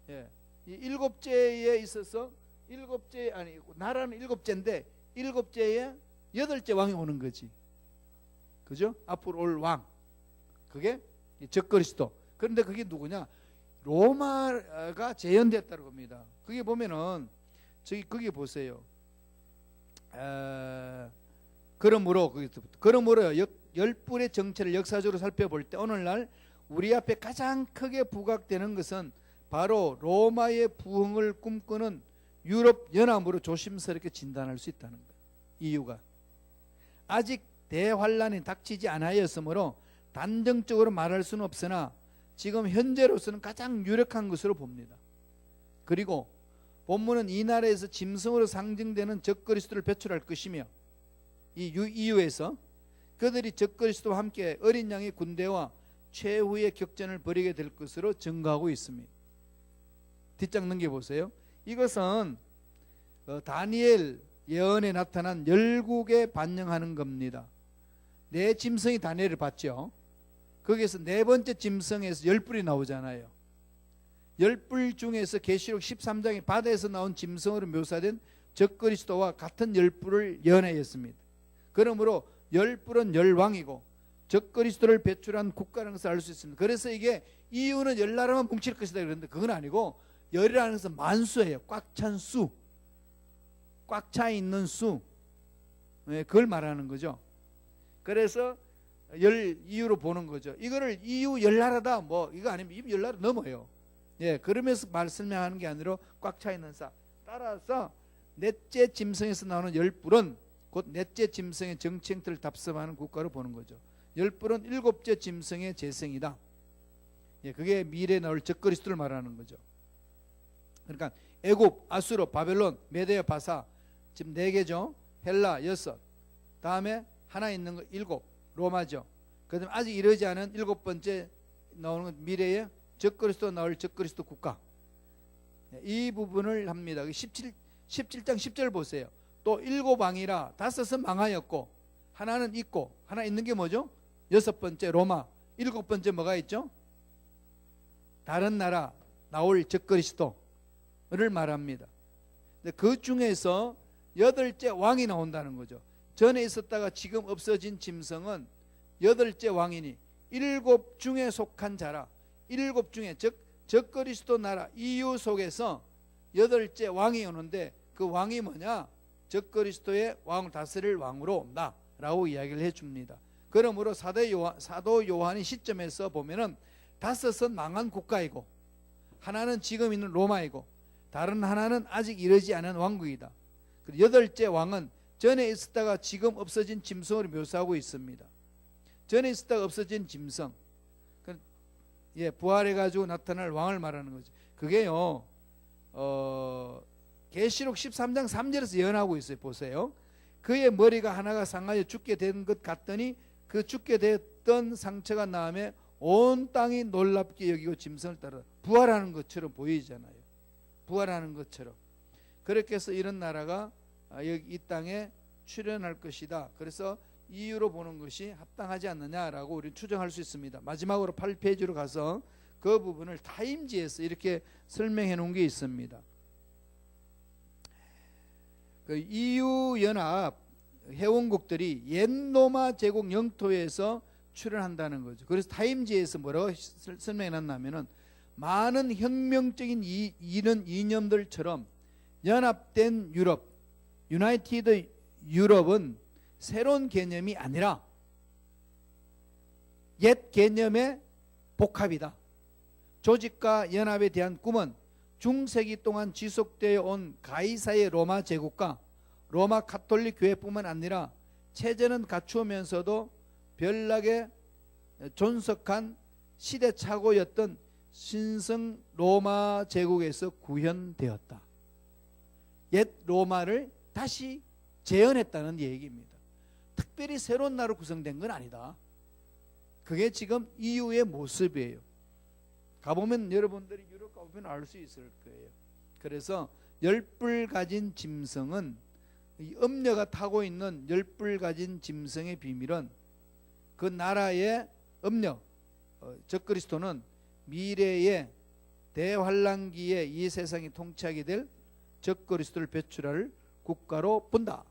예. 이 7째에 있어서 7째 아니고 나라는 7째인데 7째에 8째 왕이 오는 거지. 그죠? 앞으로 올 왕. 그게 이 적그리스도. 그런데 그게 누구냐? 로마가 재현됐다고 합니다. 그게 보면은 저기 거기 보세요. 그러므로 열불의 정체를 역사적으로 살펴볼 때 오늘날 우리 앞에 가장 크게 부각되는 것은 바로 로마의 부흥을 꿈꾸는 유럽 연합으로 조심스럽게 진단할 수 있다는 거예요. 이유가 아직 대환란이 닥치지 않았으므로 단정적으로 말할 수는 없으나 지금 현재로서는 가장 유력한 것으로 봅니다. 그리고 본문은 이 나라에서 짐승으로 상징되는 적그리스도를 배출할 것이며 이 이유에서 그들이 적그리스도와 함께 어린 양의 군대와 최후의 격전을 벌이게 될 것으로 증거하고 있습니다. 뒷장 넘겨보세요. 이것은 다니엘 예언에 나타난 열국에 반영하는 겁니다. 네 짐승이 다니엘을 봤죠. 거기에서 네 번째 짐승에서 열뿔이 나오잖아요. 열뿔 중에서 계시록 13장에 바다에서 나온 짐승으로 묘사된 적그리스도와 같은 열뿔을 예언하였습니다. 그러므로 열뿔은 열왕이고 적그리스도를 배출한 국가라는 것을 알 수 있습니다. 그래서 이게 이유는 열나라만 뭉칠 것이다 그랬는데 그건 아니고 열이라는 것은 만수예요. 꽉 찬 수, 꽉 차 있는 수, 그걸 말하는 거죠. 그래서 열 이유로 보는 거죠. 이거를 이유 열나라다 뭐 이거 아니면 이 열나라 넘어요. 그러면서 설명하는 게 아니라 꽉 차 있는 사. 따라서 넷째 짐승에서 나오는 열뿔은 곧 넷째 짐승의 정치 행태를 답습하는 국가로 보는 거죠. 열뿔은 일곱째 짐승의 재생이다. 그게 미래에 나올 적그리스도를 말하는 거죠. 그러니까 애굽, 아수르, 바벨론, 메데아, 바사 지금 4개죠. 헬라 6, 다음에 하나 있는 거 7, 로마죠. 그다음에 아직 이르지 않은 7번째 나오는 건 미래에 적그리스도 나올 적그리스도 국가. 이 부분을 합니다. 17장 10절 보세요. 또 7왕이라 5은 망하였고 하나는 있고, 하나 있는 게 뭐죠? 6번째 로마, 7번째 뭐가 있죠? 다른 나라 나올 적그리스도를 말합니다. 그 중에서 8째 왕이 나온다는 거죠. 전에 있었다가 지금 없어진 짐승은 8째 왕이니 7 중에 속한 자라. 7 중에 즉 적그리스도 나라 EU 속에서 8째 왕이 오는데 그 왕이 뭐냐? 적그리스도의 왕을 다스릴 왕으로 온다 라고 이야기를 해줍니다. 그러므로 사도 요한의 시점에서 보면은 5은 망한 국가이고 하나는 지금 있는 로마이고 다른 하나는 아직 이르지 않은 왕국이다. 8째 왕은 전에 있었다가 지금 없어진 짐승으로 묘사하고 있습니다. 전에 있었다가 없어진 짐승, 부활해가지고 나타날 왕을 말하는 거죠. 그게요 계시록 13장 3절에서 예언하고 있어요. 보세요. 그의 머리가 하나가 상하여 죽게 된 것 같더니 그 죽게 됐던 상처가 나음에 온 땅이 놀랍게 여기고 짐승을 따라 부활하는 것처럼 보이잖아요. 부활하는 것처럼. 그렇게 해서 이런 나라가 여기 이 땅에 출현할 것이다. 그래서 이유로 보는 것이 합당하지 않느냐라고 우리는 추정할 수 있습니다. 마지막으로 8페이지로 가서 그 부분을 타임지에서 이렇게 설명해 놓은 게 있습니다. 그 EU 연합 회원국들이 옛 로마 제국 영토에서 출현한다는 거죠. 그래서 타임지에서 뭐라고 설명해 놨냐면은 많은 혁명적인 이런 이념들처럼 연합된 유럽, 유나이티드 유럽은 새로운 개념이 아니라 옛 개념의 복합이다. 조직과 연합에 대한 꿈은 중세기 동안 지속되어 온 가이사의 로마 제국과 로마 가톨릭 교회뿐만 아니라 체제는 갖추면서도 별나게 존속한 시대착오였던 신성 로마 제국에서 구현되었다. 옛 로마를 다시 재현했다는 얘기입니다. 특별히 새로운 나라로 구성된 건 아니다. 그게 지금 EU의 모습이에요. 가보면 여러분들이 유럽 가보면 알 수 있을 거예요. 그래서 10뿔 가진 짐승은 이 음녀가 타고 있는 10뿔 가진 짐승의 비밀은 그 나라의 음녀 적그리스도는 미래의 대환란기에 이 세상이 통치하게 될 적그리스도를 배출할 국가로 본다.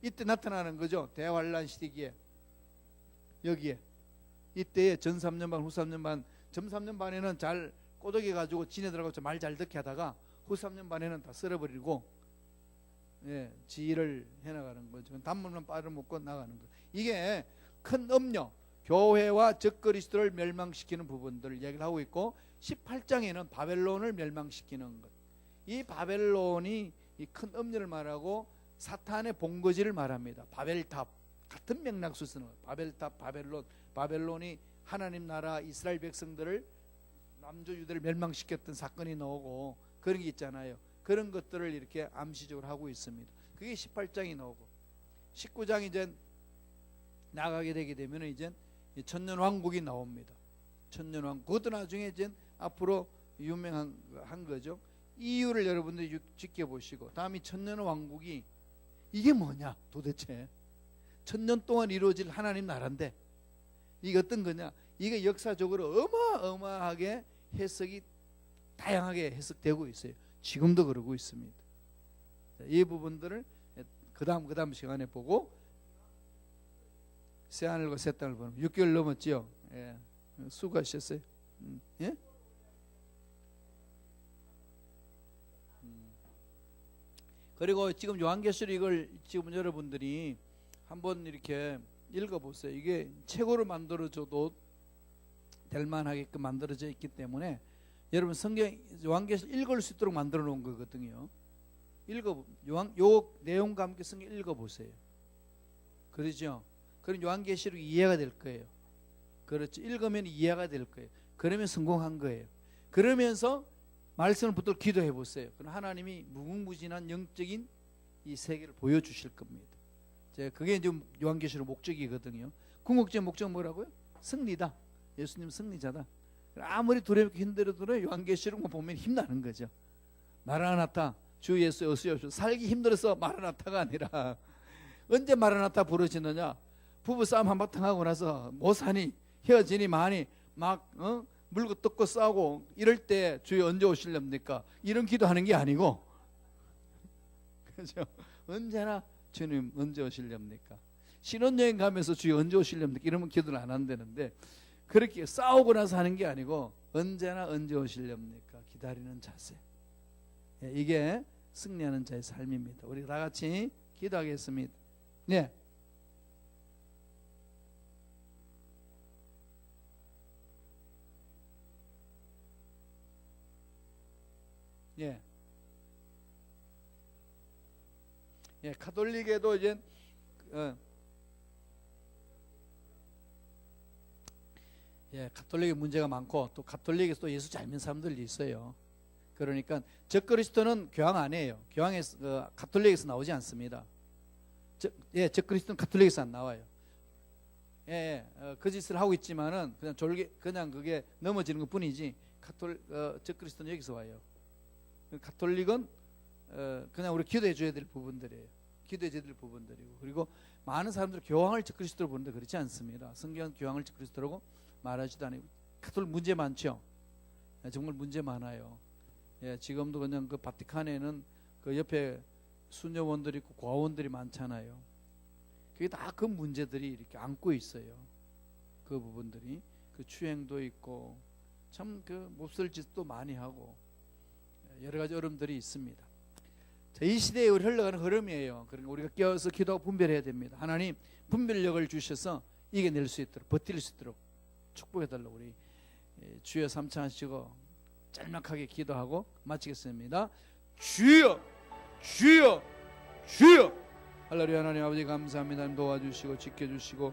이때 나타나는 거죠. 대환란 시대기에 여기에 이때에 전 3년 반, 후 3년 반, 전 3년 반에는 잘 꼬독여 가지고 지네들하고 말 잘 듣게 하다가 후 3년 반에는 다 썰어버리고 지휘를 해나가는 거죠. 단문만 빨아먹고 나가는 거. 이게 큰 염려, 교회와 적그리스도를 멸망시키는 부분들을 얘기를 하고 있고, 18장에는 바벨론을 멸망시키는 것. 이 바벨론이 이 큰 염려를 말하고 사탄의 본거지를 말합니다. 바벨탑, 같은 맥락수 쓰는 거예요. 바벨탑, 바벨론이 하나님 나라 이스라엘 백성들을, 남조 유대를 멸망시켰던 사건이 나오고 그런 게 있잖아요. 그런 것들을 이렇게 암시적으로 하고 있습니다. 그게 18장이 나오고, 19장 이제 나가게 되게 되면 이제 천년왕국이 나옵니다. 천년왕국, 그것도 나중에 이제 앞으로 유명한 거죠. 이유를 여러분들이 지켜보시고, 다음이 천년왕국이 이게 뭐냐 도대체. 천년 동안 이루어질 하나님 나라인데 이게 어떤 거냐, 이게 역사적으로 어마어마하게 해석이 다양하게 해석되고 있어요. 지금도 그러고 있습니다. 이 부분들을 그 다음 시간에 보고, 새하늘과 새 땅을 보는 6개월 넘었죠. 예. 수고하셨어요. 예? 그리고 지금 요한계시록 이걸 지금 여러분들이 한번 이렇게 읽어보세요. 이게 책으로 만들어져도 될 만하게끔 만들어져 있기 때문에 여러분 성경 요한계시록 읽을 수 있도록 만들어 놓은 거거든요. 요 내용과 함께 성경 읽어보세요. 그러죠? 그럼 요한계시록이 이해가 될 거예요. 그렇죠? 읽으면 이해가 될 거예요. 그러면 성공한 거예요. 그러면서 말씀을 붙들고 기도해 보세요. 그럼 하나님이 무궁무진한 영적인 이 세계를 보여주실 겁니다. 그게 이제 요한계시록 목적이거든요. 궁극적인 목적은 뭐라고요? 승리다. 예수님 승리자다. 아무리 두렵고 힘들어도 요한계시록만 보면 힘나는 거죠. 마라나타, 주 예수 어서오십시오. 살기 힘들어서 마라나타가 아니라, 언제 마라나타 부르시느냐? 부부싸움 한바탕 하고 나서 못 사니, 헤어지니 마니, 막 물고 뜯고 싸우고 이럴 때 주여 언제 오실렵니까? 이런 기도하는 게 아니고, 그죠? 언제나 주님 언제 오실렵니까? 신혼여행 가면서 주여 언제 오실렵니까? 이러면 기도를 안 한다는데, 그렇게 싸우고 나서 하는 게 아니고 언제나 언제 오실렵니까? 기다리는 자세. 이게 승리하는 자의 삶입니다. 우리 다 같이 기도하겠습니다. 네. 예. 예, 가톨릭에도 이제 가톨릭에 문제가 많고, 또 가톨릭에서 또 예수 잘 믿는 사람들이 있어요. 그러니까 적그리스도는 교황 아니에요. 교황에서 가톨릭에서 나오지 않습니다. 적그리스도는 가톨릭에서 안 나와요. 그 짓을 하고 있지만은 그냥 그게 넘어지는 것뿐이지, 적그리스도는 여기서 와요. 가톨릭은 그냥 우리 기도해 줘야 될 부분들이에요. 기도해 줘야 될 부분들이고, 그리고 많은 사람들이 교황을 적그리스도로 보는데 그렇지 않습니다. 성경은 교황을 적그리스도라고 말하지도 않아요. 가톨릭 문제 많죠. 정말 문제 많아요. 지금도 그냥 그 바티칸에는 그 옆에 수녀원들이 있고 고아원들이 많잖아요. 그게 다 그 문제들이 이렇게 안고 있어요. 그 부분들이, 그 추행도 있고 참 그 몹쓸 짓도 많이 하고 여러 가지 어려움들이 있습니다. 이 시대에 우리 흘러가는 흐름이에요. 그러니까 우리가 깨어서 기도하고 분별해야 됩니다. 하나님 분별력을 주셔서 이겨낼 수 있도록, 버틸 수 있도록 축복해달라고 우리 주여 삼창하시고 짤막하게 기도하고 마치겠습니다. 주여 주여 주여. 할렐루야. 하나님 아버지 감사합니다. 도와주시고 지켜주시고